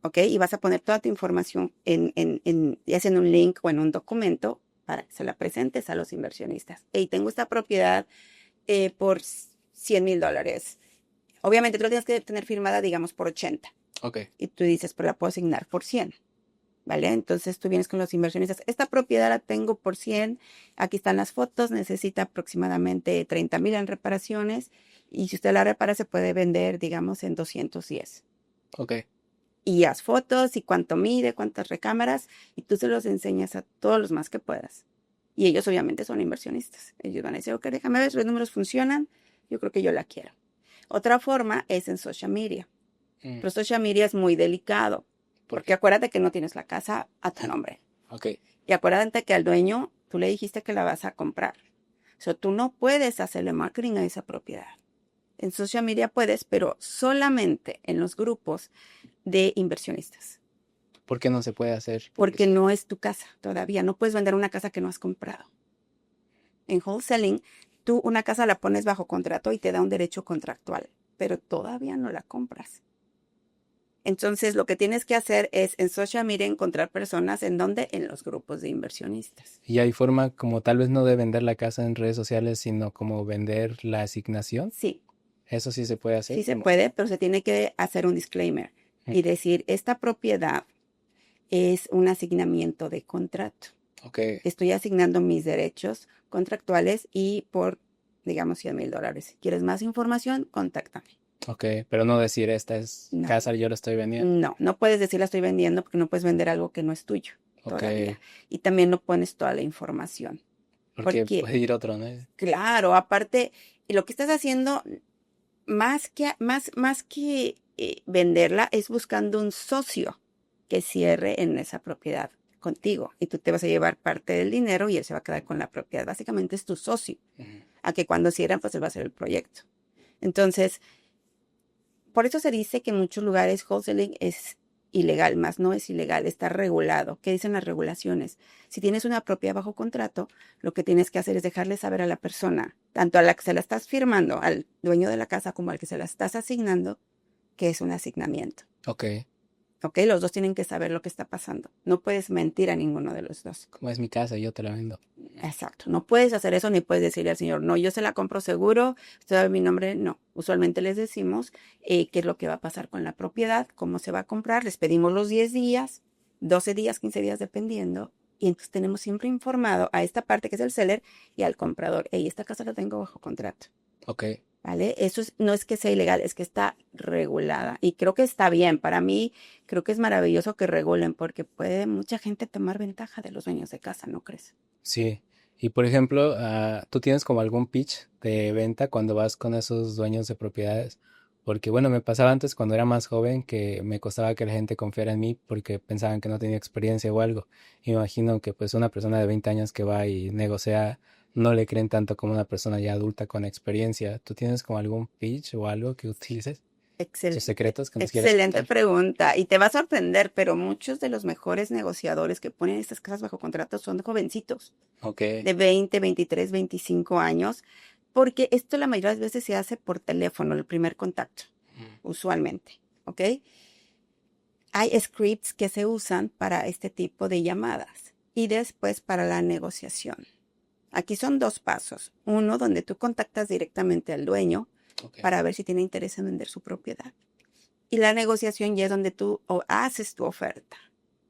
Speaker 1: ¿ok? Y vas a poner toda tu información ya sea en un link o en un documento para que se la presentes a los inversionistas. Hey, tengo esta propiedad por $100,000. Obviamente tú lo tienes que tener firmada, digamos, por 80.
Speaker 2: Ok,
Speaker 1: Y tú dices, pero la puedo asignar por 100. ¿Vale? Entonces tú vienes con los inversionistas. Esta propiedad la tengo por 100. Aquí están las fotos. Necesita aproximadamente 30,000 en reparaciones. Y si usted la repara, se puede vender, digamos, en 210.
Speaker 2: ok.
Speaker 1: Y haz fotos y cuánto mide, cuántas recámaras. Y tú se los enseñas a todos los más que puedas. Y ellos obviamente son inversionistas. Ellos van a decir, ok, déjame ver si los números funcionan. Yo creo que yo la quiero. Otra forma es en social media.
Speaker 2: Mm,
Speaker 1: Pero social media es muy delicado,
Speaker 2: ¿por
Speaker 1: porque
Speaker 2: qué?
Speaker 1: acuérdate que no tienes la casa a tu nombre.
Speaker 2: Ok,
Speaker 1: Y acuérdate que al dueño tú le dijiste que la vas a comprar. O sea, tú no puedes hacerle marketing a esa propiedad. En social media puedes, pero solamente en los grupos de inversionistas,
Speaker 2: ¿por qué no se puede hacer
Speaker 1: porque
Speaker 2: publicidad?
Speaker 1: no es tu casa todavía. No puedes vender una casa que no has comprado. En wholesaling, tú una casa la pones bajo contrato y te da un derecho contractual, pero todavía no la compras. Entonces, lo que tienes que hacer es en social media encontrar personas en donde, en los grupos de inversionistas.
Speaker 2: Y hay forma como tal vez no de vender la casa en redes sociales, sino como vender la asignación.
Speaker 1: Sí,
Speaker 2: Eso sí se puede
Speaker 1: sí
Speaker 2: hacer
Speaker 1: se
Speaker 2: como...
Speaker 1: puede, pero se tiene que hacer un disclaimer
Speaker 2: Mm,
Speaker 1: y decir, esta propiedad es un asignamiento de contrato.
Speaker 2: Ok,
Speaker 1: Estoy asignando mis derechos contractuales y por, digamos, $100,000. Si quieres más información, contáctame.
Speaker 2: ok, pero no decir esta es
Speaker 1: No,
Speaker 2: casa, yo la estoy vendiendo.
Speaker 1: no puedes decir la estoy vendiendo porque no puedes vender algo que no es tuyo
Speaker 2: Ok,
Speaker 1: todavía. Y también no pones toda la información.
Speaker 2: porque
Speaker 1: Porque,
Speaker 2: puede ir otro, ¿no?
Speaker 1: claro, aparte, lo que estás haciendo, más que venderla, es buscando un socio que cierre en esa propiedad contigo. Y tú te vas a llevar parte del dinero y él se va a quedar con la propiedad. Básicamente es tu socio.
Speaker 2: Ujú.
Speaker 1: A que cuando cierran, pues él va a hacer el proyecto. Entonces, por eso se dice que en muchos lugares wholesaling es ilegal, más no es ilegal, está regulado. ¿Qué dicen las regulaciones? Si tienes una propiedad bajo contrato, lo que tienes que hacer es dejarle saber a la persona, tanto a la que se la estás firmando, al dueño de la casa, como al que se la estás asignando, que es un asignamiento.
Speaker 2: Ok,
Speaker 1: ¿Ok? Los dos tienen que saber lo que está pasando. No puedes mentir a ninguno de los dos.
Speaker 2: como es mi casa, yo te la vendo.
Speaker 1: Exacto. No puedes hacer eso ni puedes decirle al señor, no, yo se la compro seguro, usted sabe mi nombre. No. Usualmente les decimos qué es lo que va a pasar con la propiedad, cómo se va a comprar. Les pedimos los 10 días, 12 días, 15 días, dependiendo. Y entonces tenemos siempre informado a esta parte que es el seller y al comprador. Hey, esta casa la tengo bajo contrato.
Speaker 2: Ok,
Speaker 1: ¿Vale? Eso no es que sea ilegal, es que está regulada. Y creo que está bien. Para mí, creo que es maravilloso que regulen porque puede mucha gente tomar ventaja de los dueños de casa, ¿no crees?
Speaker 2: sí. Y por ejemplo, ¿tú tienes como algún pitch de venta cuando vas con esos dueños de propiedades? Porque bueno, me pasaba antes cuando era más joven que me costaba que la gente confiara en mí porque pensaban que no tenía experiencia o algo. Y me imagino que pues una persona de 20 años que va y negocia no le creen tanto como una persona ya adulta con experiencia. ¿Tú tienes como algún pitch o algo que utilices? ¿Tus
Speaker 1: Excelente,
Speaker 2: secretos que nos quieras
Speaker 1: excelente
Speaker 2: contar?
Speaker 1: pregunta. Y te va a sorprender, pero muchos de los mejores negociadores que ponen estas casas bajo contrato son jovencitos,
Speaker 2: Ok.
Speaker 1: de 20, 23, 25 años, porque esto la mayoría de las veces se hace por teléfono, el primer contacto,
Speaker 2: Mm.
Speaker 1: usualmente, ¿ok? Hay scripts que se usan para este tipo de llamadas y después para la negociación. Aquí son dos pasos. Uno, donde tú contactas directamente al dueño
Speaker 2: Ok.
Speaker 1: para ver si tiene interés en vender su propiedad. Y la negociación ya es donde tú haces tu oferta,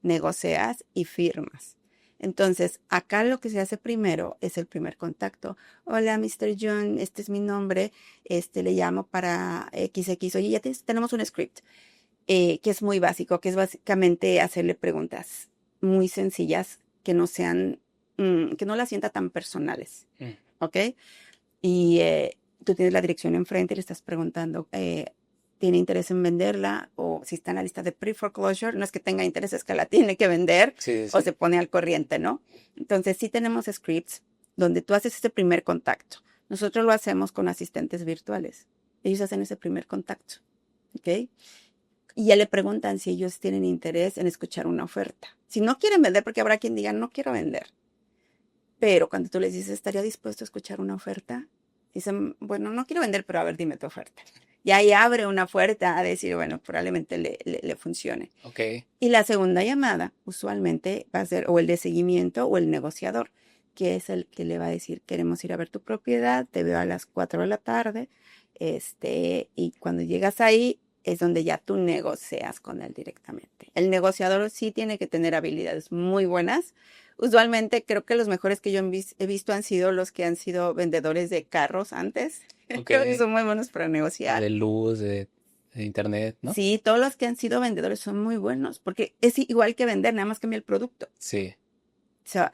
Speaker 1: negocias y firmas. Entonces, acá lo que se hace primero es el primer contacto. Hola, Mr. John, este es mi nombre, le llamo para XX. Oye, ya tenemos un script que es muy básico, que es básicamente hacerle preguntas muy sencillas que no sean, que no las sienta tan personales,
Speaker 2: Mm.
Speaker 1: ¿ok? Y tú tienes la dirección enfrente y le estás preguntando, ¿tiene interés en venderla? O si está en la lista de pre-foreclosure, no es que tenga interés, es que la tiene que vender
Speaker 2: Sí,
Speaker 1: o
Speaker 2: sí,
Speaker 1: se pone al corriente, ¿no? Entonces sí tenemos scripts donde tú haces ese primer contacto. Nosotros lo hacemos con asistentes virtuales. Ellos hacen ese primer contacto, ¿ok? Y ya le preguntan si ellos tienen interés en escuchar una oferta. Si no quieren vender, porque habrá quien diga, no quiero vender. Pero cuando tú les dices, ¿estaría dispuesto a escuchar una oferta? Dicen, bueno, no quiero vender, pero a ver, dime tu oferta. Y ahí abre una puerta a decir, bueno, probablemente le funcione.
Speaker 2: ok.
Speaker 1: Y la segunda llamada usualmente va a ser o el de seguimiento o el negociador, que es el que le va a decir, queremos ir a ver tu propiedad, te veo a las 4 de la tarde, y cuando llegas ahí es donde ya tú negocias con él directamente. El negociador sí tiene que tener habilidades muy buenas. Usualmente creo que los mejores que yo he visto han sido los que han sido vendedores de carros antes.
Speaker 2: Ok.
Speaker 1: Creo que son muy buenos para
Speaker 2: O
Speaker 1: negociar.
Speaker 2: de luz, de internet, ¿no?
Speaker 1: Sí, todos los que han sido vendedores son muy buenos, porque es igual que vender, nada más cambia el producto.
Speaker 2: Sí.
Speaker 1: O sea,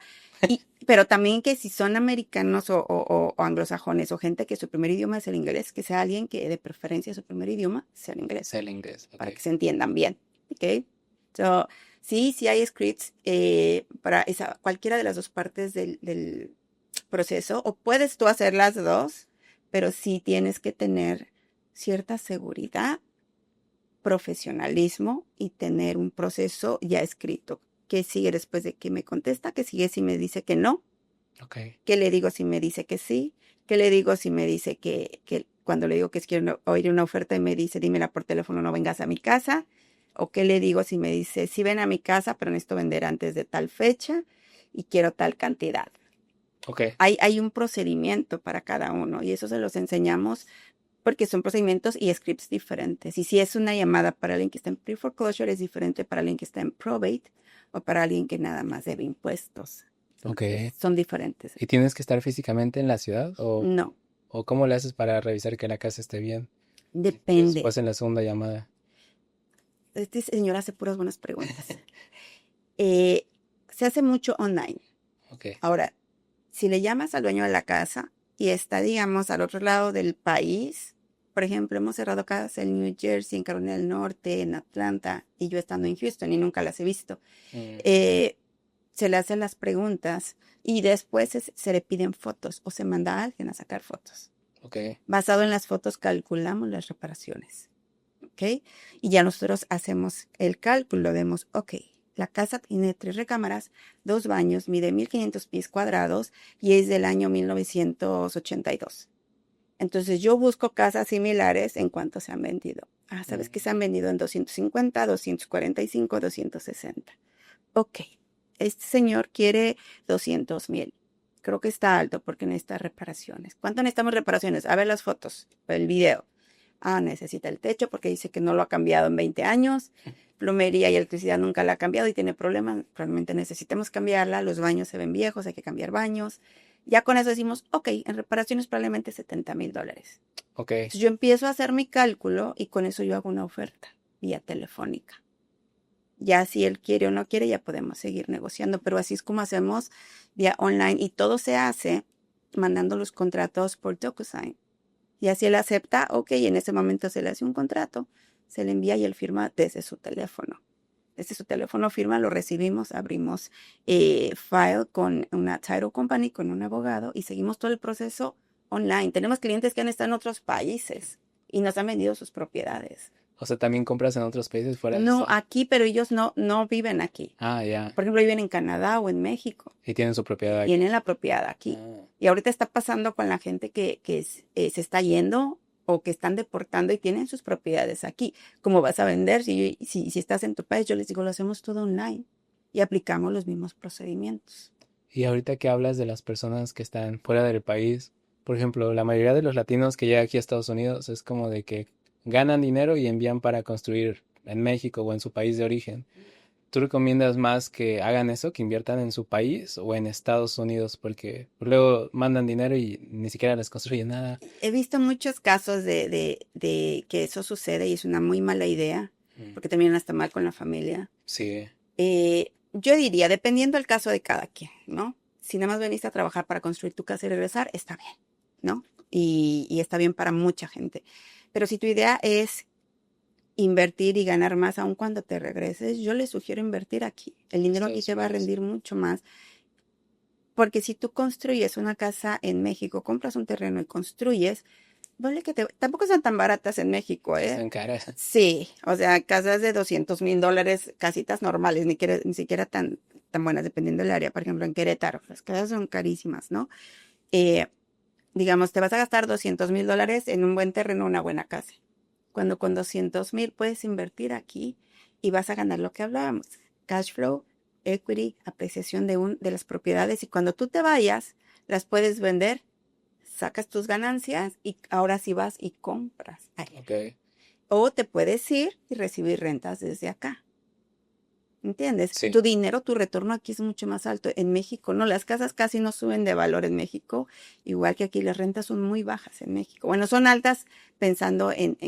Speaker 1: pero también que si son americanos o anglosajones o gente que su primer idioma es el inglés, que sea alguien que de preferencia su primer idioma sea el inglés,
Speaker 2: Sé el inglés, ok.
Speaker 1: para que se entiendan bien. ¿Ok? So, sí hay scripts para cualquiera de las dos partes del proceso, o puedes tú hacer las dos, pero sí tienes que tener cierta seguridad, profesionalismo y tener un proceso ya escrito. ¿Qué sigue después de que me contesta? ¿Qué sigue si me dice que no?
Speaker 2: Ok.
Speaker 1: ¿Qué le digo si me dice que sí? ¿Qué le digo si me dice que cuando le digo que quiero oír una oferta y me dice, dímela por teléfono, no vengas a mi casa? ¿O qué le digo si me dice, sí ven a mi casa, pero necesito vender antes de tal fecha y quiero tal cantidad?
Speaker 2: Ok.
Speaker 1: Hay un procedimiento para cada uno y eso se los enseñamos porque son procedimientos y scripts diferentes. Y si es una llamada para alguien que está en pre-foreclosure, es diferente para alguien que está en probate o para alguien que nada más debe impuestos.
Speaker 2: Ok.
Speaker 1: Son diferentes.
Speaker 2: ¿Y tienes que estar físicamente en la ciudad?
Speaker 1: No,
Speaker 2: ¿O cómo le haces para revisar que la casa esté bien?
Speaker 1: depende.
Speaker 2: Después en la segunda llamada.
Speaker 1: Este señor hace puras buenas preguntas. Eh, Se hace mucho online.
Speaker 2: Ok.
Speaker 1: Ahora, si le llamas al dueño de la casa y está, digamos, al otro lado del país, por ejemplo, hemos cerrado casas en New Jersey, en Carolina del Norte, en Atlanta, y yo estando en Houston y nunca las he visto. Eh, Se le hacen las preguntas y después se le piden fotos o se manda a alguien a sacar fotos.
Speaker 2: Ok.
Speaker 1: Basado en las fotos calculamos las reparaciones. ¿Ok? Y ya nosotros hacemos el cálculo, vemos, ok, la casa tiene 3 recámaras, 2 baños, mide 1500 pies cuadrados y es del año 1982. Entonces yo busco casas similares en cuanto se han vendido. Sabes que se han vendido en 250, 245, 260. Ok, este señor quiere 200,000. Creo que está alto porque necesita reparaciones. ¿Cuánto necesitamos reparaciones? A ver las fotos, el video. Necesita el techo porque dice que no lo ha cambiado en 20 años. Plomería y electricidad nunca la ha cambiado y tiene problemas. Probablemente necesitemos cambiarla. Los baños se ven viejos, hay que cambiar baños. Ya con eso decimos, ok, en reparaciones probablemente $70,000.
Speaker 2: Ok.
Speaker 1: Entonces yo empiezo a hacer mi cálculo y con eso yo hago una oferta vía telefónica. Ya si él quiere o no quiere, ya podemos seguir negociando, pero así es como hacemos vía online y todo se hace mandando los contratos por DocuSign. Y así él acepta, ok, y en ese momento se le hace un contrato, se le envía y él firma desde su teléfono. Desde su teléfono firma, lo recibimos, abrimos file con una title company, con un abogado y seguimos todo el proceso online. Tenemos clientes que han estado en otros países y nos han vendido sus propiedades.
Speaker 2: O sea, también compras en otros países fuera de
Speaker 1: No
Speaker 2: Estados-
Speaker 1: aquí, pero ellos no viven aquí.
Speaker 2: Ya.
Speaker 1: Por ejemplo, viven en Canadá o en México.
Speaker 2: Y tienen su propiedad aquí.
Speaker 1: Tienen la propiedad aquí. Y ahorita está pasando con la gente que se está yendo o que están deportando y tienen sus propiedades aquí. ¿Cómo vas a vender? Si estás en tu país, yo les digo, lo hacemos todo online y aplicamos los mismos procedimientos.
Speaker 2: Y ahorita que hablas de las personas que están fuera del país, por ejemplo, la mayoría de los latinos que llegan aquí a Estados Unidos es como de que ganan dinero y envían para construir en México o en su país de origen. ¿Tú recomiendas más que hagan eso, que inviertan en su país o en Estados Unidos? Porque luego mandan dinero y ni siquiera les construyen nada.
Speaker 1: He visto muchos casos de que eso sucede y es una muy mala idea porque terminan hasta mal con la familia.
Speaker 2: Sí.
Speaker 1: Yo diría, dependiendo del caso de cada quien, ¿no? Si nada más veniste a trabajar para construir tu casa y regresar, está bien, ¿no? Y está bien para mucha gente. Pero si tu idea es invertir y ganar más aun cuando te regreses, yo les sugiero invertir aquí. El dinero aquí te va a rendir mucho más. Porque si tú construyes una casa en México, compras un terreno y construyes, vale que tampoco son tan baratas en México, ¿eh?
Speaker 2: Están caras.
Speaker 1: Sí, o sea, casas de $200,000, casitas normales, ni siquiera tan buenas, dependiendo del área. Por ejemplo, en Querétaro, las casas son carísimas, ¿no? Digamos, te vas a gastar $200,000 en un buen terreno, una buena casa. Cuando con 200,000 puedes invertir aquí y vas a ganar lo que hablábamos, cash flow, equity, apreciación de las propiedades y cuando tú te vayas, las puedes vender, sacas tus ganancias y ahora sí vas y compras.
Speaker 2: Ok.
Speaker 1: O te puedes ir y recibir rentas desde acá. ¿Entiendes?
Speaker 2: Sí.
Speaker 1: Tu dinero, tu retorno aquí es mucho más alto. En México, no, las casas casi no suben de valor en México, igual que aquí las rentas son muy bajas en México. Bueno, son altas pensando en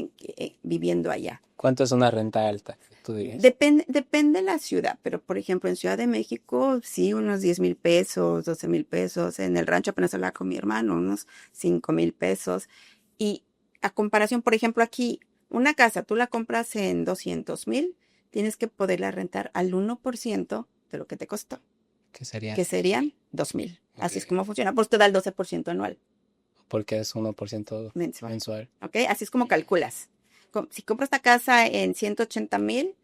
Speaker 1: viviendo allá.
Speaker 2: ¿Cuánto es una renta alta, tú dirías?
Speaker 1: Depende de la ciudad, pero por ejemplo en Ciudad de México, sí, unos 10,000 pesos, 12,000 pesos. En el rancho apenas hablaba con mi hermano, unos 5,000 pesos. Y a comparación, por ejemplo, aquí, una casa, tú la compras en 200,000, tienes que poderla rentar al 1% de lo que te costó,
Speaker 2: ¿Qué sería?
Speaker 1: que serían 2,000. Así es
Speaker 2: Ok.
Speaker 1: como funciona. Pues te da el 12% anual
Speaker 2: Porque es 1% mensual.
Speaker 1: ¿ok? Así es como calculas. Si compro esta casa en 180,000,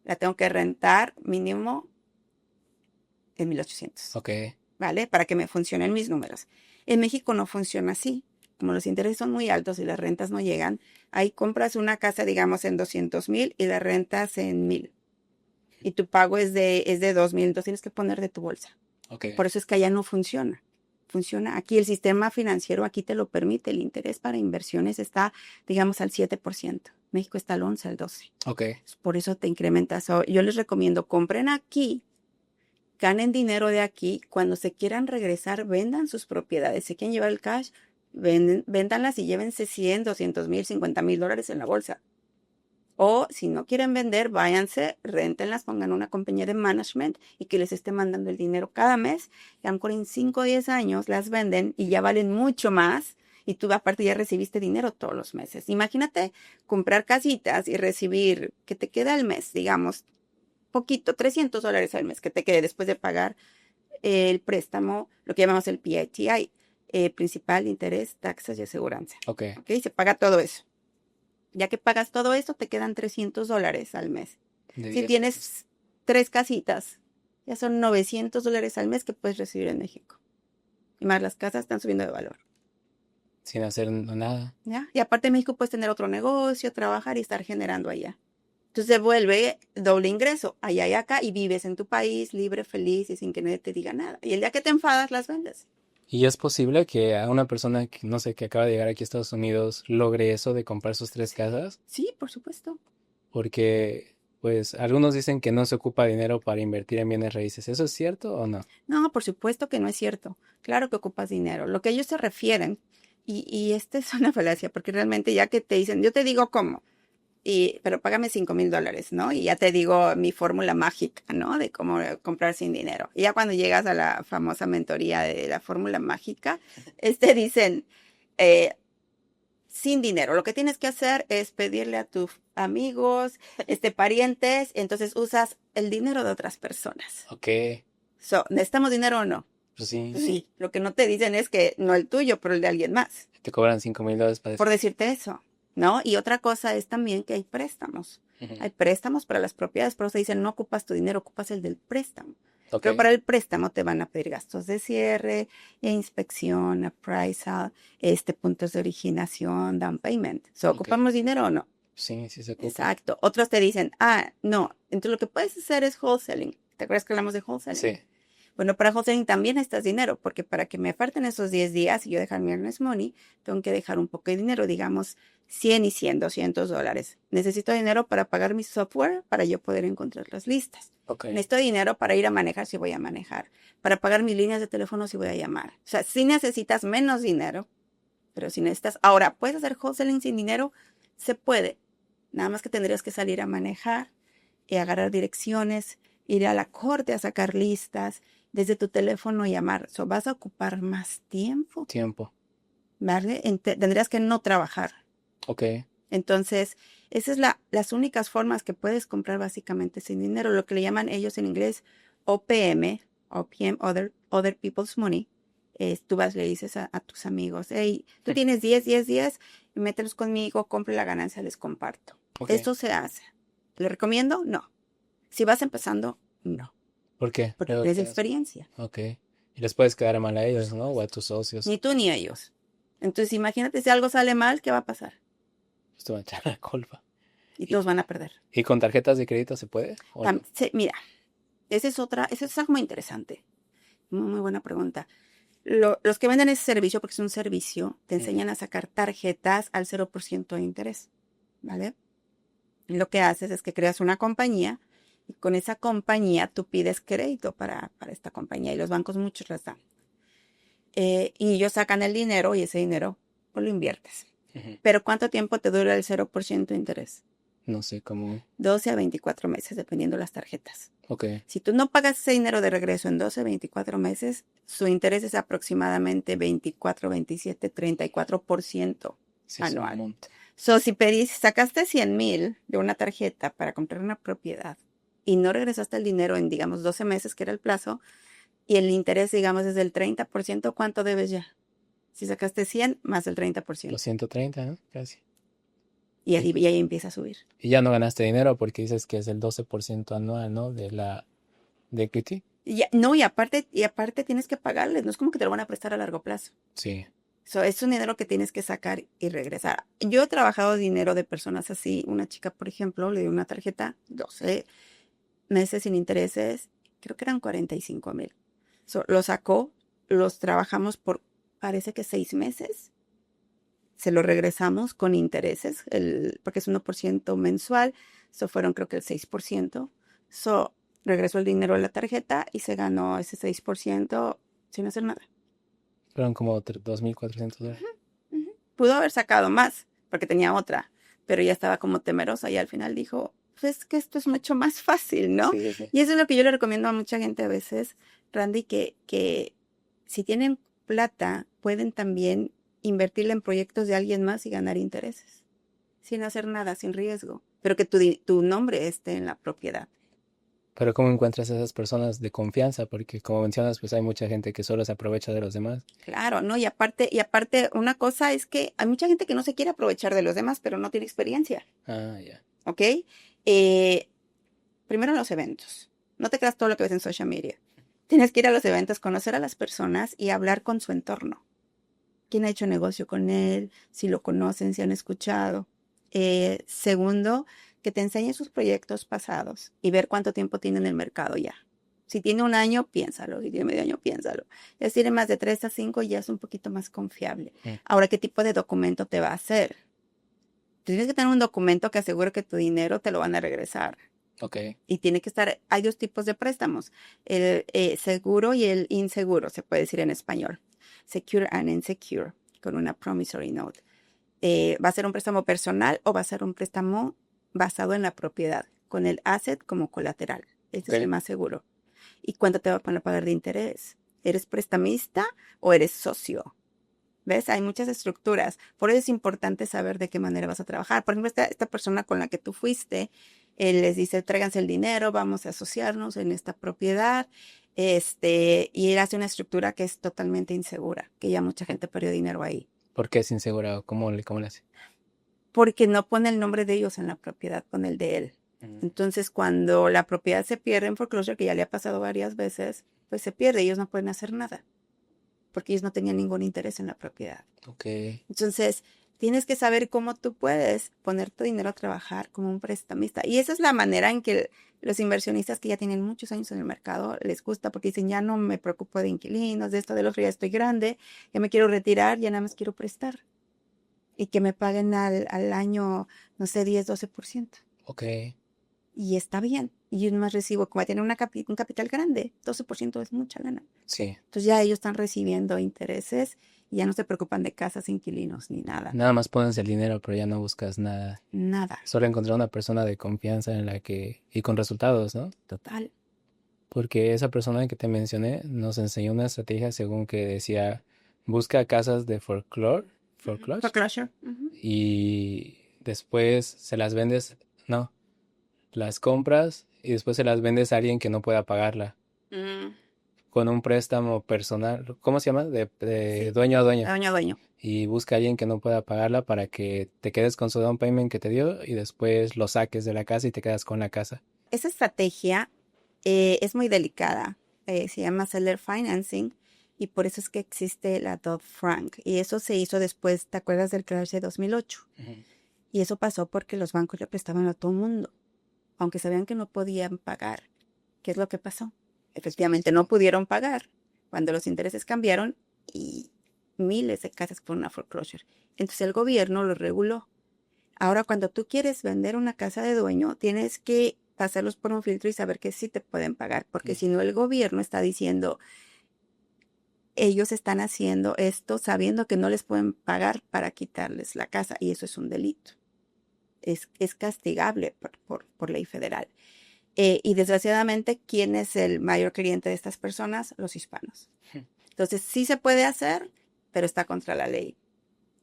Speaker 1: la tengo que rentar mínimo en 1,800.
Speaker 2: Ok.
Speaker 1: ¿Vale? Para que me funcionen mis números. En México no funciona así. Como los intereses son muy altos y las rentas no llegan, ahí compras una casa, digamos, en 200,000 y la rentas en 1,000. Y tu pago es de 2,000, entonces tienes que poner de tu bolsa.
Speaker 2: Ok.
Speaker 1: Por eso es que allá no funciona. Funciona aquí, el sistema financiero aquí te lo permite. El interés para inversiones está, digamos, al 7%. México está al 11, al 12.
Speaker 2: Ok.
Speaker 1: Por eso te incrementas. Yo les recomiendo, compren aquí ganen dinero de aquí, cuando se quieran regresar, vendan sus propiedades. Si quieren llevar el cash, véndanlas y llévense 100, 200 mil, 50 mil dólares en la bolsa. O si no quieren vender, váyanse, réntenlas, pongan una compañía de management y que les esté mandando el dinero cada mes. Y a lo mejor en 5 o 10 años las venden y ya valen mucho más. Y tú aparte ya recibiste dinero todos los meses. Imagínate comprar casitas y recibir que te queda al mes, digamos, poquito, $300 al mes que te quede después de pagar el préstamo, lo que llamamos el PITI, principal, interés, taxas y aseguranza.
Speaker 2: Ok.
Speaker 1: ¿Ok? Se paga todo eso. Ya que pagas todo eso, te quedan $300 al mes.
Speaker 2: De
Speaker 1: Si
Speaker 2: 10
Speaker 1: tienes 3 casitas, ya son $900 al mes que puedes recibir en México. Y más las casas están subiendo de valor.
Speaker 2: sin hacer nada.
Speaker 1: ¿Ya? Y aparte en México puedes tener otro negocio, trabajar y estar generando allá. Entonces se vuelve doble ingreso, allá y acá, y vives en tu país libre, feliz y sin que nadie te diga nada. Y el día que te enfadas, las vendes.
Speaker 2: ¿Y es posible que a una persona que, no sé, que acaba de llegar aquí a Estados Unidos logre eso de comprar sus 3 casas?
Speaker 1: Sí, por supuesto.
Speaker 2: Porque, pues, algunos dicen que no se ocupa dinero para invertir en bienes raíces. ¿Eso es cierto o no?
Speaker 1: No, por supuesto que no es cierto. Claro que ocupas dinero. Lo que ellos se refieren, y esta es una falacia, porque realmente ya que te dicen, yo te digo cómo, pero págame $5,000, ¿no? Y ya te digo mi fórmula mágica, ¿no? De cómo comprar sin dinero. Y ya cuando llegas a la famosa mentoría de la fórmula mágica, dicen, eh, sin dinero. Lo que tienes que hacer es pedirle a tus amigos, parientes, entonces usas el dinero de otras personas.
Speaker 2: Ok,
Speaker 1: ¿Necesitamos dinero o no?
Speaker 2: pues sí,
Speaker 1: Sí. Lo que no te dicen es que no el tuyo, pero el de alguien más.
Speaker 2: te cobran $5,000 para
Speaker 1: Por
Speaker 2: eso.
Speaker 1: decirte eso, ¿no? Y otra cosa es también que hay préstamos.
Speaker 2: Ujú.
Speaker 1: Hay préstamos para las propiedades, por eso dicen, no ocupas tu dinero, ocupas el del préstamo.
Speaker 2: Ok,
Speaker 1: Pero para el préstamo te van a pedir gastos de cierre, inspección, appraisal, puntos de originación, down payment.
Speaker 2: ok.
Speaker 1: ¿Ocupamos dinero o no?
Speaker 2: Sí, sí se ocupa.
Speaker 1: Exacto. Otros te dicen, no. Entonces lo que puedes hacer es wholesaling. ¿Te acuerdas que hablamos de wholesaling?
Speaker 2: Sí,
Speaker 1: Bueno, para wholesaling también necesitas dinero, porque para que me falten esos 10 días y yo dejar mi earnest money, tengo que dejar un poco de dinero, digamos 100 y 100, $200. Necesito dinero para pagar mi software para yo poder encontrar las listas.
Speaker 2: ok.
Speaker 1: Necesito dinero para ir a manejar si voy a manejar, para pagar mis líneas de teléfono si voy a llamar. O sea, si necesitas menos dinero, pero si necesitas... Ahora, ¿puedes hacer wholesaling sin dinero? Se puede. Nada más que tendrías que salir a manejar y agarrar direcciones, ir a la corte a sacar listas, desde tu teléfono llamar. So, vas a ocupar más tiempo,
Speaker 2: Tiempo.
Speaker 1: ¿vale? Tendrías que no trabajar.
Speaker 2: Ok,
Speaker 1: Entonces, esas son las únicas formas que puedes comprar básicamente sin dinero, lo que le llaman ellos en inglés OPM, Other People's Money. Tú vas, le dices a tus amigos, hey, tú tienes 10 días, mételos conmigo, compre la ganancia, les comparto.
Speaker 2: ok.
Speaker 1: Esto se hace. ¿Le recomiendo? No. Si vas empezando, no.
Speaker 2: ¿Por qué?
Speaker 1: Porque
Speaker 2: Luego
Speaker 1: tienes
Speaker 2: quedas-
Speaker 1: experiencia.
Speaker 2: Ok. Y les puedes quedar mal a ellos, ¿no? O a tus socios.
Speaker 1: Ni tú ni ellos. Entonces, imagínate si algo sale mal, ¿qué va a pasar?
Speaker 2: Pues te van a echar la culpa.
Speaker 1: Y todos van a perder.
Speaker 2: ¿Y con tarjetas de crédito se puede? ¿O no?
Speaker 1: Mira, eso es algo muy interesante. Muy buena pregunta. Los que venden ese servicio, porque es un servicio, te enseñan a sacar tarjetas al 0% de interés, ¿vale? Y lo que haces es que creas una compañía y con esa compañía tú pides crédito para esta compañía y los bancos muchos las dan. Y ellos sacan el dinero y ese dinero pues, lo inviertes.
Speaker 2: Ujú.
Speaker 1: Pero ¿cuánto tiempo te dura el 0% de interés?
Speaker 2: No sé cómo.
Speaker 1: 12 a 24 meses, dependiendo las tarjetas.
Speaker 2: Ok.
Speaker 1: Si tú no pagas ese dinero de regreso en 12 a 24 meses, su interés es aproximadamente 24, 27, 34%
Speaker 2: Sí, es un
Speaker 1: anual.
Speaker 2: monte.
Speaker 1: So, si sacaste 100,000 de una tarjeta para comprar una propiedad y no regresaste el dinero en, digamos, 12 meses, que era el plazo, y el interés, digamos, es del 30%, ¿cuánto debes ya? Si sacaste 100 más el 30%.
Speaker 2: Los 130, ¿no? Casi.
Speaker 1: Y ahí empieza a subir.
Speaker 2: Y ya no ganaste dinero porque dices que es el 12% anual, ¿no? De equity.
Speaker 1: No, y aparte tienes que pagarles, no es como que te lo van a prestar a largo plazo.
Speaker 2: Sí.
Speaker 1: So, es un dinero que tienes que sacar y regresar. Yo he trabajado dinero de personas así. Una chica, por ejemplo, le dio una tarjeta, 12 meses sin intereses, creo que eran 45,000. So, lo sacó, los trabajamos por, parece que 6 meses. Se lo regresamos con intereses, porque es 1% mensual. So, fueron creo que el 6%. So, regresó el dinero a la tarjeta y se ganó ese 6% sin hacer nada.
Speaker 2: Fueron como $2,400.
Speaker 1: Ujú. Pudo haber sacado más porque tenía otra, pero ya estaba como temerosa y al final dijo, pues es que esto es mucho más fácil, ¿no?
Speaker 2: Sí, sí.
Speaker 1: Y eso es lo que yo le recomiendo a mucha gente a veces, Randy, que si tienen plata, pueden también invertirla en proyectos de alguien más y ganar intereses, sin hacer nada, sin riesgo, pero que tu nombre esté en la propiedad.
Speaker 2: Pero ¿cómo encuentras a esas personas de confianza? Porque como mencionas, pues hay mucha gente que solo se aprovecha de los demás.
Speaker 1: Claro, ¿no? Y aparte, una cosa es que hay mucha gente que no se quiere aprovechar de los demás, pero no tiene experiencia,
Speaker 2: Ah, ya.
Speaker 1: ¿ok? Eh, Primero los eventos. No te creas todo lo que ves en social media. Tienes que ir a los eventos, conocer a las personas y hablar con su entorno. ¿Quién ha hecho negocio con él? Si lo conocen, si han escuchado. Segundo, que te enseñe sus proyectos pasados y ver cuánto tiempo tiene en el mercado ya. Si tiene un año, piénsalo. Si tiene medio año, piénsalo. Si tiene más de 3 a 5, ya es un poquito más confiable. Ahora, ¿qué tipo de documento te va a hacer? Tienes que tener un documento que asegure que tu dinero te lo van a regresar.
Speaker 2: Ok.
Speaker 1: Y tiene que estar, hay dos tipos de préstamos, el seguro y el inseguro, se puede decir en español. Secure and insecure, con una promissory note. ¿Va a ser un préstamo personal o va a ser un préstamo basado en la propiedad, con el asset como colateral? Este es el
Speaker 2: Ok.
Speaker 1: más seguro. ¿Y cuánto te van a pagar de interés? ¿Eres prestamista o eres socio? ¿Ves? Hay muchas estructuras. Por eso es importante saber de qué manera vas a trabajar. Por ejemplo, esta persona con la que tú fuiste, él les dice, tráiganse el dinero, vamos a asociarnos en esta propiedad. Y él hace una estructura que es totalmente insegura, que ya mucha gente perdió dinero ahí.
Speaker 2: ¿Por qué es insegura? ¿O cómo le hace?
Speaker 1: Porque no pone el nombre de ellos en la propiedad, pone el de él. Entonces, cuando la propiedad se pierde en foreclosure, que ya le ha pasado varias veces, pues se pierde, ellos no pueden hacer nada, porque ellos no tenían ningún interés en la propiedad.
Speaker 2: Ok.
Speaker 1: Entonces, tienes que saber cómo tú puedes poner tu dinero a trabajar como un prestamista. Y esa es la manera en que los inversionistas que ya tienen muchos años en el mercado les gusta, porque dicen, ya no me preocupo de inquilinos, de esto, del otro, ya estoy grande, ya me quiero retirar, ya nada más quiero prestar. Y que me paguen al año, no sé, 10, 12%.
Speaker 2: Ok.
Speaker 1: Y está bien. Y yo más recibo, como tiene un capital grande, 12% es mucha lana.
Speaker 2: Sí.
Speaker 1: Entonces ya ellos están recibiendo intereses y ya no se preocupan de casas, inquilinos, ni nada.
Speaker 2: Nada más pones el dinero, pero ya no buscas nada.
Speaker 1: Nada.
Speaker 2: Solo encontrar una persona de confianza en la que... Y con resultados, ¿no?
Speaker 1: Total.
Speaker 2: Porque esa persona que te mencioné nos enseñó una estrategia según que decía, busca casas de foreclosure,
Speaker 1: Foreclosure. Ujú.
Speaker 2: y después se las vendes, no, las compras y después se las vendes a alguien que no pueda pagarla
Speaker 1: Mm,
Speaker 2: con un préstamo personal, ¿cómo se llama? De
Speaker 1: sí.
Speaker 2: dueño a dueño.
Speaker 1: Dueño a dueño.
Speaker 2: Y busca a alguien que no pueda pagarla para que te quedes con su down payment que te dio y después lo saques de la casa y te quedas con la casa.
Speaker 1: Esa estrategia es muy delicada. Se llama seller financing y por eso es que existe la Dodd-Frank. Y eso se hizo después, ¿te acuerdas del crash de 2008?
Speaker 2: Ujú.
Speaker 1: Y eso pasó porque los bancos le prestaban a todo el mundo, aunque sabían que no podían pagar. ¿Qué es lo que pasó? Efectivamente, no pudieron pagar cuando los intereses cambiaron y miles de casas fueron a foreclosure. Entonces el gobierno lo reguló. Ahora, cuando tú quieres vender una casa de dueño, tienes que pasarlos por un filtro y saber que sí te pueden pagar, porque si no el gobierno está diciendo, ellos están haciendo esto sabiendo que no les pueden pagar para quitarles la casa y eso es un delito. Es castigable por ley federal. Y desgraciadamente, ¿quién es el mayor cliente de estas personas? Los hispanos. Entonces, sí se puede hacer, pero está contra la ley,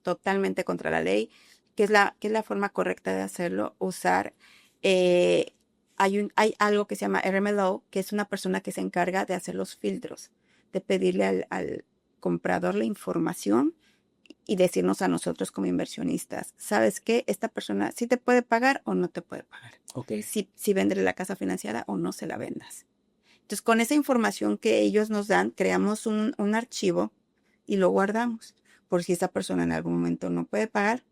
Speaker 1: totalmente contra la ley. ¿Qué es la forma correcta de hacerlo? Usar, hay algo que se llama RMLO, que es una persona que se encarga de hacer los filtros, de pedirle al comprador la información y decirnos a nosotros como inversionistas, ¿sabes qué? Esta persona sí te puede pagar o no te puede pagar.
Speaker 2: Ok.
Speaker 1: Si venderle la casa financiada o no se la vendas. Entonces, con esa información que ellos nos dan, creamos un archivo y lo guardamos. Por si esa persona en algún momento no puede pagar,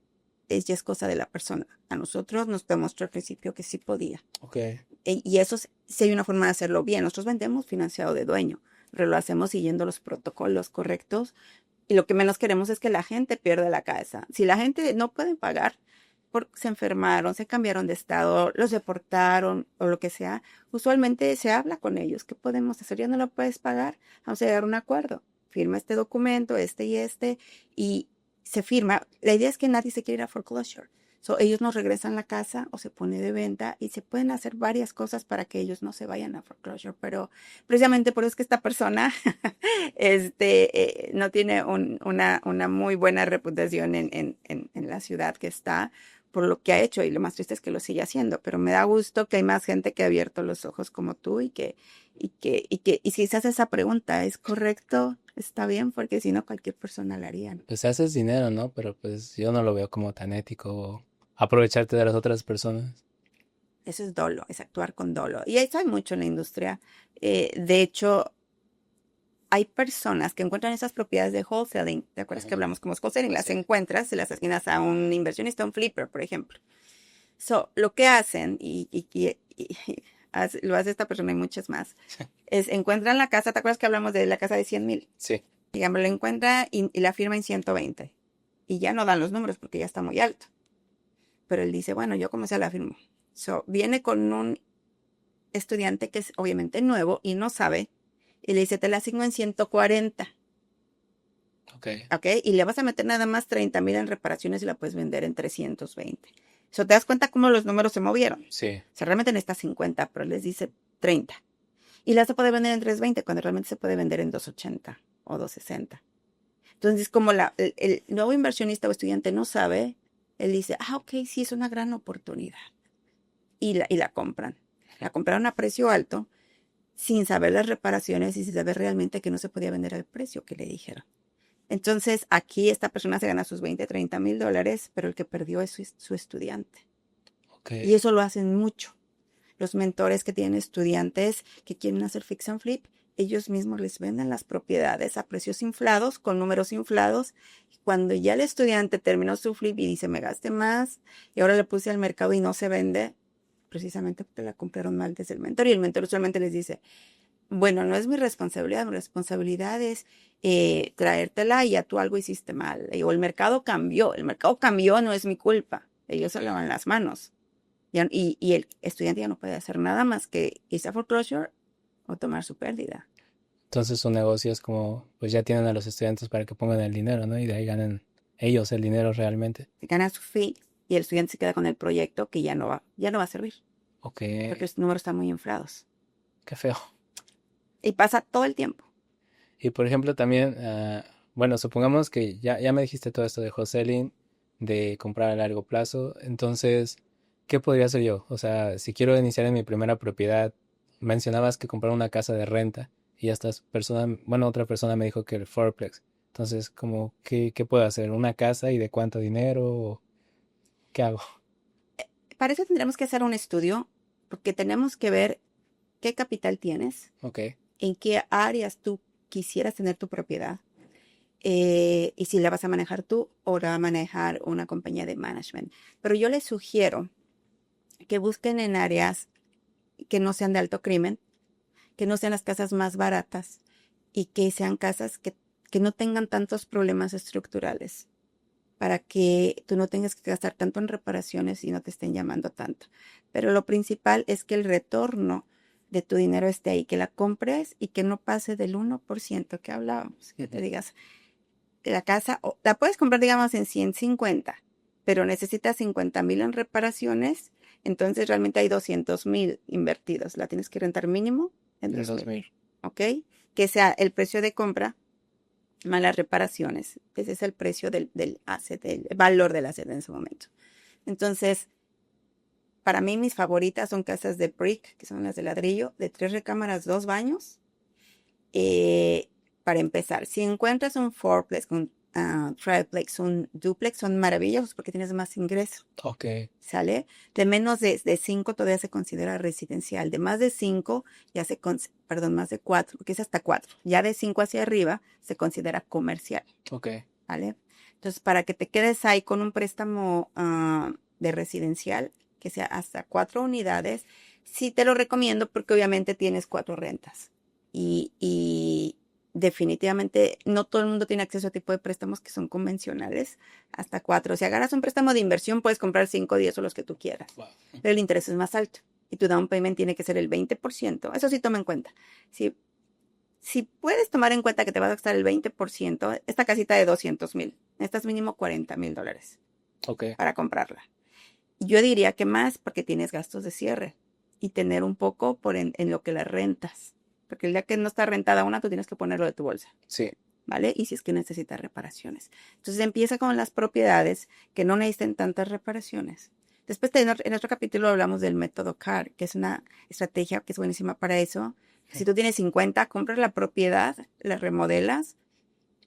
Speaker 1: ya es cosa de la persona. A nosotros nos demostró al principio que sí podía.
Speaker 2: Ok.
Speaker 1: Y eso sí hay una forma de hacerlo bien. Nosotros vendemos financiado de dueño, pero lo hacemos siguiendo los protocolos correctos. Y lo que menos queremos es que la gente pierda la casa. Si la gente no puede pagar, se enfermaron, se cambiaron de estado, los deportaron o lo que sea, usualmente se habla con ellos. ¿Qué podemos hacer? Ya no lo puedes pagar, vamos a llegar a un acuerdo. Firma este documento, y se firma. La idea es que nadie se quiera ir a foreclosure. So, ellos nos regresan la casa o se pone de venta y se pueden hacer varias cosas para que ellos no se vayan a foreclosure. Pero precisamente por eso es que esta persona no tiene una muy buena reputación en la ciudad que está por lo que ha hecho, y lo más triste es que lo sigue haciendo, pero me da gusto que hay más gente que ha abierto los ojos como tú y si se hace esa pregunta, ¿es correcto? Está bien, porque si no cualquier persona la haría, ¿no?
Speaker 2: Pues haces dinero, ¿no? Pero pues yo no lo veo como tan ético aprovecharte de las otras personas.
Speaker 1: Eso es dolo, es actuar con dolo. Y eso hay mucho en la industria. De hecho, hay personas que encuentran esas propiedades de wholesaling. ¿Te acuerdas que hablamos como wholesaling? Las
Speaker 2: Sí.
Speaker 1: encuentras, se las asignas a un inversionista, un flipper, por ejemplo. So, lo que hacen, lo hace esta persona y muchas más, es encuentran la casa. ¿Te acuerdas que hablamos de la casa de 100,000?
Speaker 2: Sí.
Speaker 1: Digamos, la encuentra y la firma en 120. Y ya no dan los números porque ya está muy alto. Pero él dice, bueno, yo como sea la firmo. So, viene con un estudiante que es obviamente nuevo y no sabe, y le dice, te la asigno en 140.
Speaker 2: Ok.
Speaker 1: ¿Ok? Y le vas a meter nada más 30,000 en reparaciones y la puedes vender en 320. So, ¿te das cuenta cómo los números se movieron?
Speaker 2: Sí.
Speaker 1: O sea, realmente necesita 50, pero les dice 30. Y la se puede vender en 320 cuando realmente se puede vender en 280 o 260. Entonces, como el nuevo inversionista o estudiante no sabe, él dice, ok, sí, es una gran oportunidad. Y la compran. La compraron a precio alto, sin saber las reparaciones y sin saber realmente que no se podía vender al precio que le dijeron. Entonces, aquí esta persona se gana sus 20, 30 mil dólares, pero el que perdió es su estudiante.
Speaker 2: Ok.
Speaker 1: Y eso lo hacen mucho. Los mentores que tienen estudiantes que quieren hacer fix and flip, ellos mismos les venden las propiedades a precios inflados, con números inflados. Cuando ya el estudiante terminó su flip y dice, me gasté más y ahora le puse al mercado y no se vende, precisamente porque la compraron mal desde el mentor. Y el mentor usualmente les dice, bueno, no es mi responsabilidad es traértela y ya tú algo hiciste mal. O el mercado cambió, no es mi culpa. Ellos se lavan las manos. Y el estudiante ya no puede hacer nada más que irse a foreclosure o tomar su pérdida.
Speaker 2: Entonces su negocio es como, pues ya tienen a los estudiantes para que pongan el dinero, ¿no? Y de ahí ganan ellos el dinero realmente.
Speaker 1: Se gana su fee y el estudiante se queda con el proyecto que ya no va a servir
Speaker 2: Ok.
Speaker 1: porque los números están muy inflados.
Speaker 2: Qué feo.
Speaker 1: Y pasa todo el tiempo.
Speaker 2: Y por ejemplo también, bueno, supongamos que ya me dijiste todo esto de wholesaling, de comprar a largo plazo. Entonces, ¿qué podría hacer yo? O sea, si quiero iniciar en mi primera propiedad, mencionabas que comprar una casa de renta y otra persona me dijo que el fourplex. Entonces, como, ¿qué puedo hacer? ¿Una casa y de cuánto dinero? ¿O qué hago?
Speaker 1: Para eso tendremos que hacer un estudio porque tenemos que ver qué capital tienes,
Speaker 2: Ok.
Speaker 1: en qué áreas tú quisieras tener tu propiedad, y si la vas a manejar tú o la va a manejar una compañía de management. Pero yo les sugiero que busquen en áreas que no sean de alto crimen, que no sean las casas más baratas y que sean casas que no tengan tantos problemas estructurales para que tú no tengas que gastar tanto en reparaciones y no te estén llamando tanto. Pero lo principal es que el retorno de tu dinero esté ahí, que la compres y que no pase del 1% que hablábamos, que te digas, la casa, la puedes comprar, digamos, en 150, pero necesitas 50,000 en reparaciones, entonces realmente hay 200,000 invertidos. La tienes que rentar mínimo en
Speaker 2: En
Speaker 1: 2,000,
Speaker 2: 2000.
Speaker 1: ¿ok? Que sea el precio de compra más las reparaciones. Ese es el precio del asset, el valor del asset en ese momento. Entonces, para mí mis favoritas son casas de brick, que son las de ladrillo, de 3 recámaras, 2 baños. Eh, para empezar, si encuentras un fourplex, un triplex, un duplex, son maravillosos porque tienes más ingreso,
Speaker 2: Ok.
Speaker 1: ¿sale? De menos de 5 todavía se considera residencial. De más de 5, más de 4, porque es hasta 4. Ya de 5 hacia arriba se considera comercial,
Speaker 2: Ok.
Speaker 1: ¿vale? Entonces, para que te quedes ahí con un préstamo de residencial, que sea hasta 4 unidades, sí te lo recomiendo porque obviamente tienes 4 rentas. Y definitivamente no todo el mundo tiene acceso a tipo de préstamos que son convencionales, hasta 4. Si agarras un préstamo de inversión, puedes comprar 5, 10 o los que tú quieras,
Speaker 2: Wow.
Speaker 1: pero el interés es más alto y tu down payment tiene que ser el 20%. Eso sí toma en cuenta. Si puedes tomar en cuenta que te vas a gastar el 20%, esta casita de 200,000, necesitas mínimo $40,000
Speaker 2: Ok.
Speaker 1: para comprarla. Yo diría que más porque tienes gastos de cierre y tener un poco en lo que la rentas. Porque el día que no está rentada una, tú tienes que ponerlo de tu bolsa,
Speaker 2: Sí.
Speaker 1: ¿vale? Y si es que necesitas reparaciones. Entonces empieza con las propiedades que no necesiten tantas reparaciones. Después en otro capítulo hablamos del método CAR, que es una estrategia que es buenísima para eso. Si tú tienes 50, compras la propiedad, la remodelas,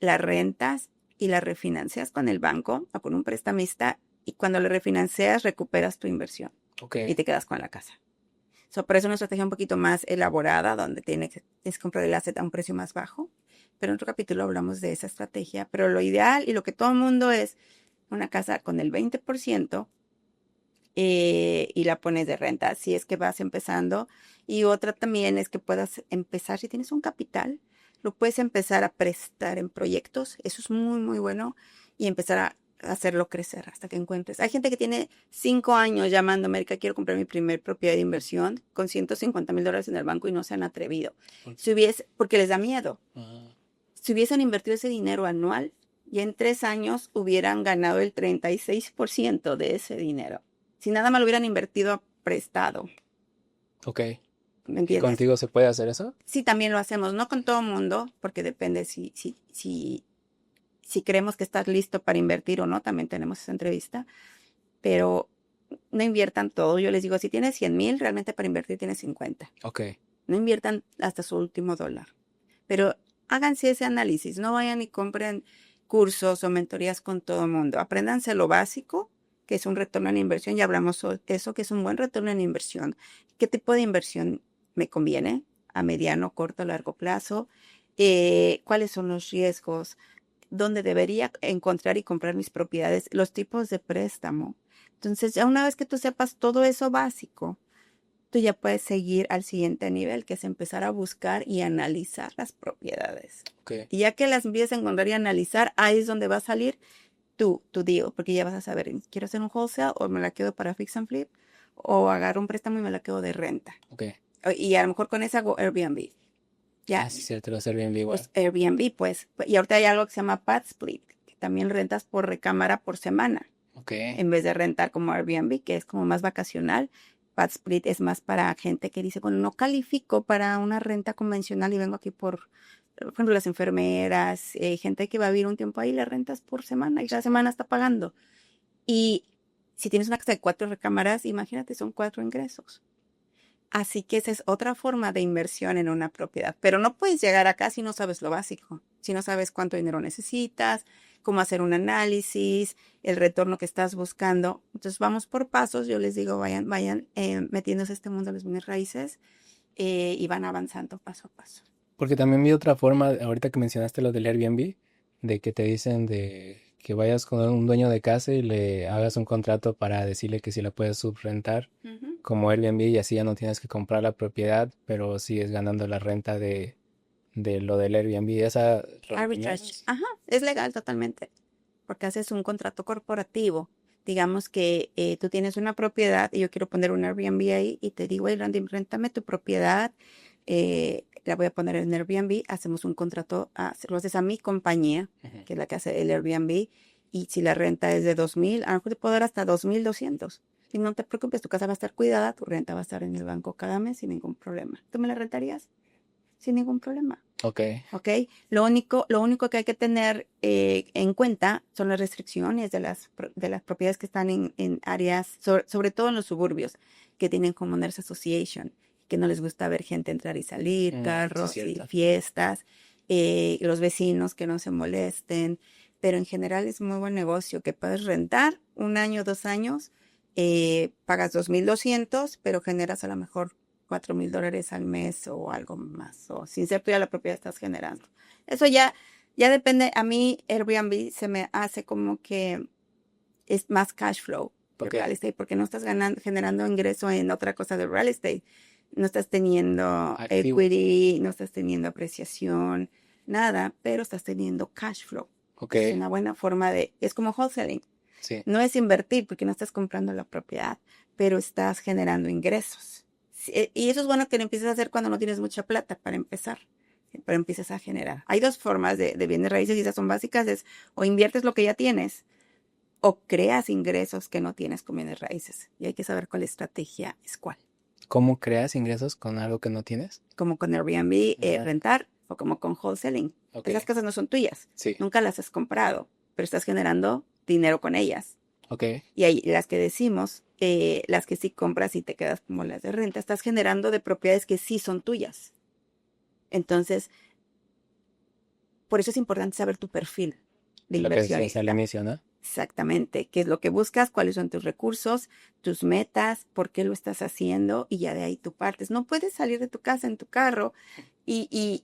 Speaker 1: la rentas y la refinancias con el banco o con un prestamista, y cuando la refinancias recuperas tu inversión
Speaker 2: Ok.
Speaker 1: y te quedas con la casa. Por eso es una estrategia un poquito más elaborada, donde tienes que comprar el asset a un precio más bajo. Pero en otro capítulo hablamos de esa estrategia. Pero lo ideal y lo que todo el mundo es una casa con el 20%, y la pones de renta si es que vas empezando. Y otra también es que puedas empezar, si tienes un capital, lo puedes empezar a prestar en proyectos. Eso es muy, muy bueno. Y empezar a hacerlo crecer hasta que encuentres. Hay gente que tiene 5 años llamándome, Erika, quiero comprar mi primer propiedad de inversión con $150,000 en el banco y no se han atrevido. Porque les da miedo. Si hubiesen invertido ese dinero anual, y en 3 años hubieran ganado el 36% de ese dinero. Si nada más lo hubieran invertido prestado.
Speaker 2: Ok.
Speaker 1: ¿Me
Speaker 2: ¿Y
Speaker 1: entiendes?
Speaker 2: contigo se puede hacer eso?
Speaker 1: Sí, también lo hacemos, no con todo mundo, porque depende si creemos que estás listo para invertir o no, también tenemos esa entrevista, pero no inviertan todo. Yo les digo, si tienes 100,000, realmente para invertir tienes 50.
Speaker 2: Ok.
Speaker 1: No inviertan hasta su último dólar, pero háganse ese análisis, no vayan y compren cursos o mentorías con todo el mundo. Apréndanse lo básico, que es un retorno en inversión. Ya hablamos de eso, que es un buen retorno en inversión. ¿Qué tipo de inversión me conviene? ¿A mediano, corto, largo plazo? ¿Cuáles son los riesgos? ¿Dónde debería encontrar y comprar mis propiedades? Los tipos de préstamo. Entonces, ya una vez que tú sepas todo eso básico, tú ya puedes seguir al siguiente nivel, que es empezar a buscar y analizar las propiedades.
Speaker 2: Ok.
Speaker 1: Y ya que las empieces a encontrar y analizar, ahí es donde va a salir tu deal, porque ya vas a saber, quiero hacer un wholesale o me la quedo para fix and flip, o agarro un préstamo y me la quedo de renta.
Speaker 2: Ok.
Speaker 1: Y a lo mejor con esa hago Airbnb. Ya,
Speaker 2: Ah, sí, cierto, lo hacer bien igual.
Speaker 1: pues Airbnb, pues. Y ahorita hay algo que se llama Pad Split, que también rentas por recámara por semana,
Speaker 2: Ok.
Speaker 1: en vez de rentar como Airbnb, que es como más vacacional. Pad Split es más para gente que dice, bueno, no califico para una renta convencional y vengo aquí por ejemplo, las enfermeras, gente que va a vivir un tiempo ahí, le rentas por semana y cada semana está pagando. Y si tienes una casa de 4 recámaras, imagínate, son 4 ingresos. Así que esa es otra forma de inversión en una propiedad. Pero no puedes llegar acá si no sabes lo básico, si no sabes cuánto dinero necesitas, cómo hacer un análisis, el retorno que estás buscando. Entonces vamos por pasos. Yo les digo, vayan metiéndose a este mundo de los bienes raíces, y van avanzando paso a paso.
Speaker 2: Porque también vi otra forma, ahorita que mencionaste lo del Airbnb, de que te dicen de que vayas con un dueño de casa y le hagas un contrato para decirle que si la puedes subrentar
Speaker 1: Ujú.
Speaker 2: como Airbnb y así ya no tienes que comprar la propiedad, pero sigues ganando la renta de lo del Airbnb. Esa
Speaker 1: Arbitrage. Ajá, es legal totalmente, porque haces un contrato corporativo. Digamos que tú tienes una propiedad y yo quiero poner un Airbnb ahí y te digo, hey, Randy, réntame tu propiedad, la voy a poner en Airbnb, hacemos un contrato, lo haces a mi compañía,
Speaker 2: Ujú.
Speaker 1: que es la que hace el Airbnb, y si la renta es de 2,000, a lo mejor te puedo dar hasta 2,200. Y no te preocupes, tu casa va a estar cuidada, tu renta va a estar en el banco cada mes sin ningún problema. ¿Tú me la rentarías? Sin ningún problema.
Speaker 2: Ok.
Speaker 1: ¿Ok? Lo único que hay que tener en cuenta son las restricciones de las propiedades que están en áreas, sobre todo en los suburbios, que tienen homeowners association, que no les gusta ver gente entrar y salir,
Speaker 2: Sí,
Speaker 1: carros y
Speaker 2: cierto.
Speaker 1: fiestas, los vecinos que no se molesten, pero en general es muy buen negocio que puedes rentar 1 año, 2 años, pagas 2,200, pero generas a lo mejor $4,000 al mes o algo más, o sin ser tú ya la propiedad estás generando. Eso ya depende. A mí Airbnb se me hace como que es más cash flow que
Speaker 2: Ok.
Speaker 1: real estate, porque no estás generando ingreso en otra cosa de real estate. No estás teniendo
Speaker 2: Activos.
Speaker 1: equity, no estás teniendo apreciación, nada, pero estás teniendo cash flow.
Speaker 2: Ok,
Speaker 1: Es una buena forma es como wholesaling.
Speaker 2: sí,
Speaker 1: No es invertir porque no estás comprando la propiedad, pero estás generando ingresos. Y eso es bueno que lo empieces a hacer cuando no tienes mucha plata para empezar, pero empiezas a generar. Hay dos formas de bienes raíces y esas son básicas, es o inviertes lo que ya tienes o creas ingresos que no tienes con bienes raíces. Y hay que saber cuál estrategia es cuál.
Speaker 2: ¿cómo creas ingresos con algo que no tienes?
Speaker 1: Como con Airbnb,
Speaker 2: Ajá.
Speaker 1: rentar, o como con wholesaling.
Speaker 2: Ok,
Speaker 1: Esas casas no son tuyas,
Speaker 2: sí,
Speaker 1: nunca las has comprado, pero estás generando dinero con ellas.
Speaker 2: ok,
Speaker 1: Y ahí las que decimos, las que sí compras y te quedas como las de renta, estás generando de propiedades que sí son tuyas. Entonces, por eso es importante saber tu perfil de
Speaker 2: lo que decías al
Speaker 1: inversionista.
Speaker 2: inicio, ¿no?
Speaker 1: Exactamente, qué es lo que buscas, cuáles son tus recursos, tus metas, por qué lo estás haciendo y ya de ahí tú partes. No puedes salir de tu casa en tu carro y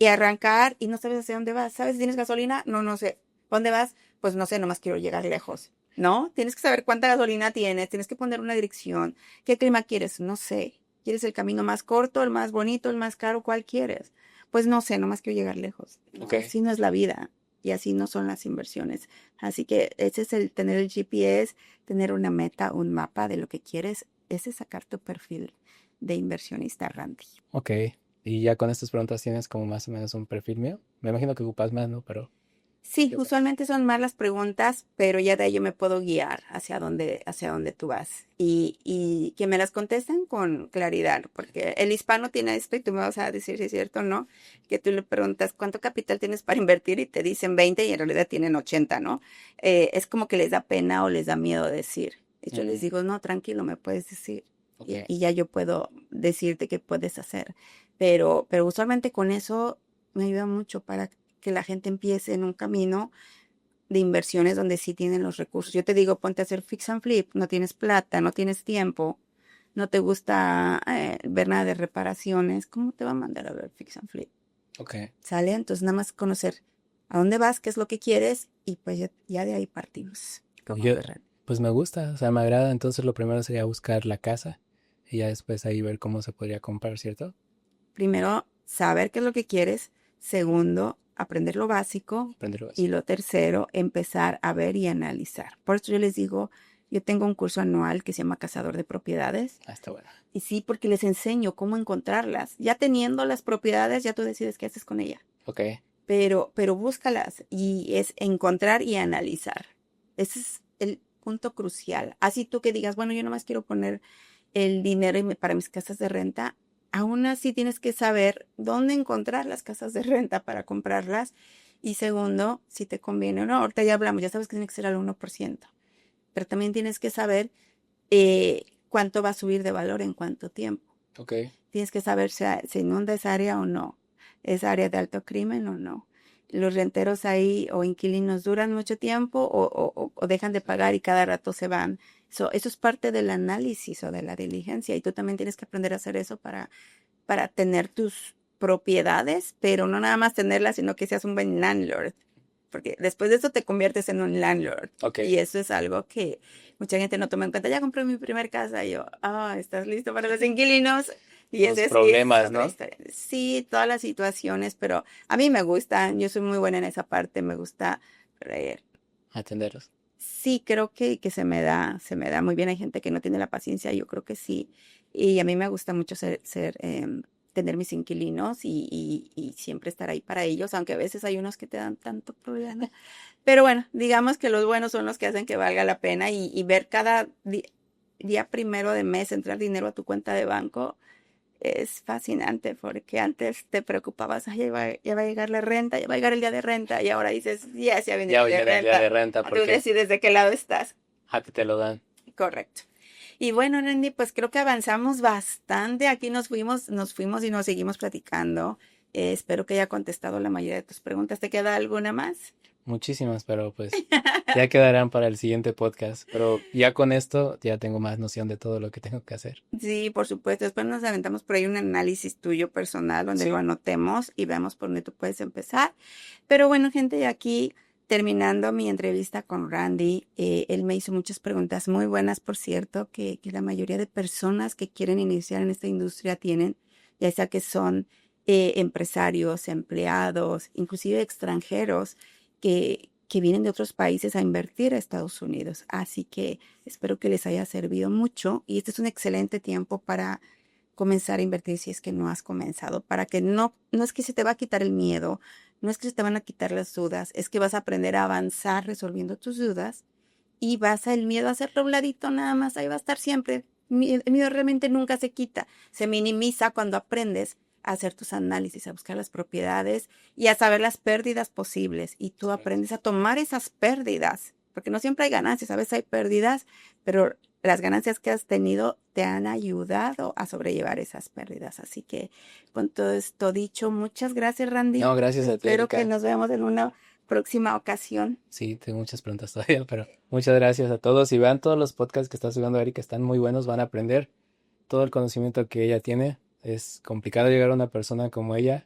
Speaker 1: arrancar y no sabes hacia dónde vas. ¿Sabes si tienes gasolina? No, no sé. ¿Dónde vas? Pues no sé, nomás quiero llegar lejos. ¿No? Tienes que saber cuánta gasolina tienes que poner una dirección. ¿Qué clima quieres? No sé. ¿Quieres el camino más corto, el más bonito, el más caro? ¿Cuál quieres? Pues no sé, nomás quiero llegar lejos. No,
Speaker 2: Ok,
Speaker 1: así no es la vida y así no son las inversiones. Así que ese es el tener el GPS, tener una meta, un mapa de lo que quieres. Ese es sacar tu perfil de inversionista, Randy.
Speaker 2: ok. Y ya con estas preguntas tienes como más o menos un perfil mío. Me imagino que ocupas más, ¿no? Pero
Speaker 1: Sí,
Speaker 2: yo creo.
Speaker 1: usualmente son más las preguntas, pero ya de ahí yo me puedo guiar hacia dónde tú vas. Y que me las contesten con claridad, porque el hispano tiene esto y tú me vas a decir si es cierto o no, que tú le preguntas cuánto capital tienes para invertir y te dicen 20 y en realidad tienen 80, ¿no? Es como que les da pena o les da miedo decir. Y yo les
Speaker 2: Ujú,
Speaker 1: digo, no, tranquilo, me puedes decir.
Speaker 2: ok,
Speaker 1: Y ya yo puedo decirte qué puedes hacer. Pero usualmente con eso me ayuda mucho para que la gente empiece en un camino de inversiones donde sí tienen los recursos. Yo te digo, ponte a hacer fix and flip, no tienes plata, no tienes tiempo, no te gusta ver nada de reparaciones, ¿cómo te va a mandar a ver fix and flip?
Speaker 2: ok.
Speaker 1: ¿Sale? Entonces nada más conocer a dónde vas, qué es lo que quieres y pues ya de ahí partimos.
Speaker 2: Yo,
Speaker 1: ¿Cómo ver?
Speaker 2: pues me gusta, o sea, me agrada. Entonces lo primero sería buscar la casa y ya después ahí ver cómo se podría comprar, ¿cierto?
Speaker 1: Primero, saber qué es lo que quieres. Segundo, aprender lo básico.
Speaker 2: Aprender lo
Speaker 1: Y
Speaker 2: básico.
Speaker 1: lo tercero, empezar a ver y analizar. Por eso yo les digo, yo tengo un curso anual que se llama Cazador de Propiedades.
Speaker 2: Ah, está bueno.
Speaker 1: Y sí, porque les enseño cómo encontrarlas. Ya teniendo las propiedades, ya tú decides qué haces con ella.
Speaker 2: Ok,
Speaker 1: Pero búscalas y es encontrar y analizar. Ese es el punto crucial. Así tú que digas, bueno, yo nomás quiero poner el dinero para mis casas de renta, aún así tienes que saber dónde encontrar las casas de renta para comprarlas. Y segundo, si te conviene o no. Ahorita ya hablamos, ya sabes que tiene que ser al 1%. Pero también tienes que saber cuánto va a subir de valor en cuánto tiempo.
Speaker 2: ok.
Speaker 1: Tienes que saber si se inunda esa área o no. ¿Es área de alto crimen o no? Los renteros ahí o inquilinos duran mucho tiempo o dejan de pagar y cada rato se van. Eso es parte del análisis o de la diligencia y tú también tienes que aprender a hacer eso para tener tus propiedades, pero no nada más tenerlas, sino que seas un buen landlord. Porque después de eso te conviertes en un landlord.
Speaker 2: Ok.
Speaker 1: Y eso es algo que mucha gente no toma en cuenta. Ya compré mi primer casa y yo, ¿estás listo para los inquilinos? Y
Speaker 2: Los
Speaker 1: ese es
Speaker 2: problemas,
Speaker 1: otra
Speaker 2: ¿no?
Speaker 1: historia. Sí, todas las situaciones, pero a mí me gustan. Yo soy muy buena en esa parte. Me gusta leer.
Speaker 2: Atenderlos.
Speaker 1: Sí, creo que se me da muy bien. Hay gente que no tiene la paciencia, yo creo que sí. Y a mí me gusta mucho tener mis inquilinos y siempre estar ahí para ellos, aunque a veces hay unos que te dan tanto problema. Pero bueno, digamos que los buenos son los que hacen que valga la pena y ver cada día primero de mes entrar dinero a tu cuenta de banco es fascinante porque antes te preocupabas, ay, ya va a llegar la renta, ya va a llegar el día de renta y ahora dices, ya viene el
Speaker 2: Ya
Speaker 1: día de
Speaker 2: viene el día de
Speaker 1: renta.
Speaker 2: renta
Speaker 1: Tú
Speaker 2: porque
Speaker 1: decides de qué lado estás.
Speaker 2: a ti te lo dan.
Speaker 1: Correcto. Y bueno, Randy, pues creo que avanzamos bastante. Aquí nos fuimos y nos seguimos platicando. Espero que haya contestado la mayoría de tus preguntas. ¿Te queda alguna más?
Speaker 2: Muchísimas, pero pues ya quedarán para el siguiente podcast. Pero ya con esto ya tengo más noción de todo lo que tengo que hacer.
Speaker 1: Sí, por supuesto. Después nos aventamos por ahí un análisis tuyo personal donde lo
Speaker 2: Sí,
Speaker 1: anotemos y veamos por dónde tú puedes empezar. Pero bueno, gente, ya aquí terminando mi entrevista con Randy, él me hizo muchas preguntas muy buenas, por cierto, que la mayoría de personas que quieren iniciar en esta industria tienen, ya sea que son empresarios, empleados, inclusive extranjeros que vienen de otros países a invertir a Estados Unidos. Así que espero que les haya servido mucho y este es un excelente tiempo para comenzar a invertir si es que no has comenzado, para que no es que se te va a quitar el miedo, no es que se te van a quitar las dudas, es que vas a aprender a avanzar resolviendo tus dudas y vas a el miedo a hacerlo a un ladito nada más, ahí va a estar siempre. El miedo realmente nunca se quita, se minimiza cuando aprendes a hacer tus análisis, a buscar las propiedades y a saber las pérdidas posibles. Y tú aprendes a tomar esas pérdidas, porque no siempre hay ganancias, a veces hay pérdidas, pero las ganancias que has tenido te han ayudado a sobrellevar esas pérdidas. Así que con todo esto dicho, muchas gracias, Randy.
Speaker 2: No, gracias a ti,
Speaker 1: Espero que
Speaker 2: Erika.
Speaker 1: nos veamos en una próxima ocasión.
Speaker 2: Sí, tengo muchas preguntas todavía, pero muchas gracias a todos. Y vean todos los podcasts que está subiendo Erika, están muy buenos, van a aprender todo el conocimiento que ella tiene. Es complicado llegar a una persona como ella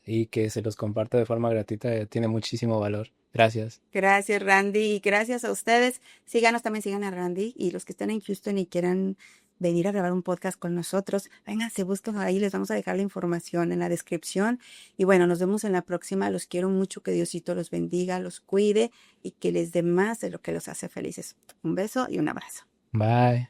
Speaker 2: y que se los comparta de forma gratuita, tiene muchísimo valor. Gracias.
Speaker 1: Gracias, Randy, y gracias a ustedes. Síganos, también sigan a Randy y los que estén en Houston y quieran venir a grabar un podcast con nosotros, vénganse, busquen ahí, les vamos a dejar la información en la descripción. Y bueno, nos vemos en la próxima. Los quiero mucho, que Diosito los bendiga, los cuide y que les dé más de lo que los hace felices. Un beso y un abrazo.
Speaker 2: Bye.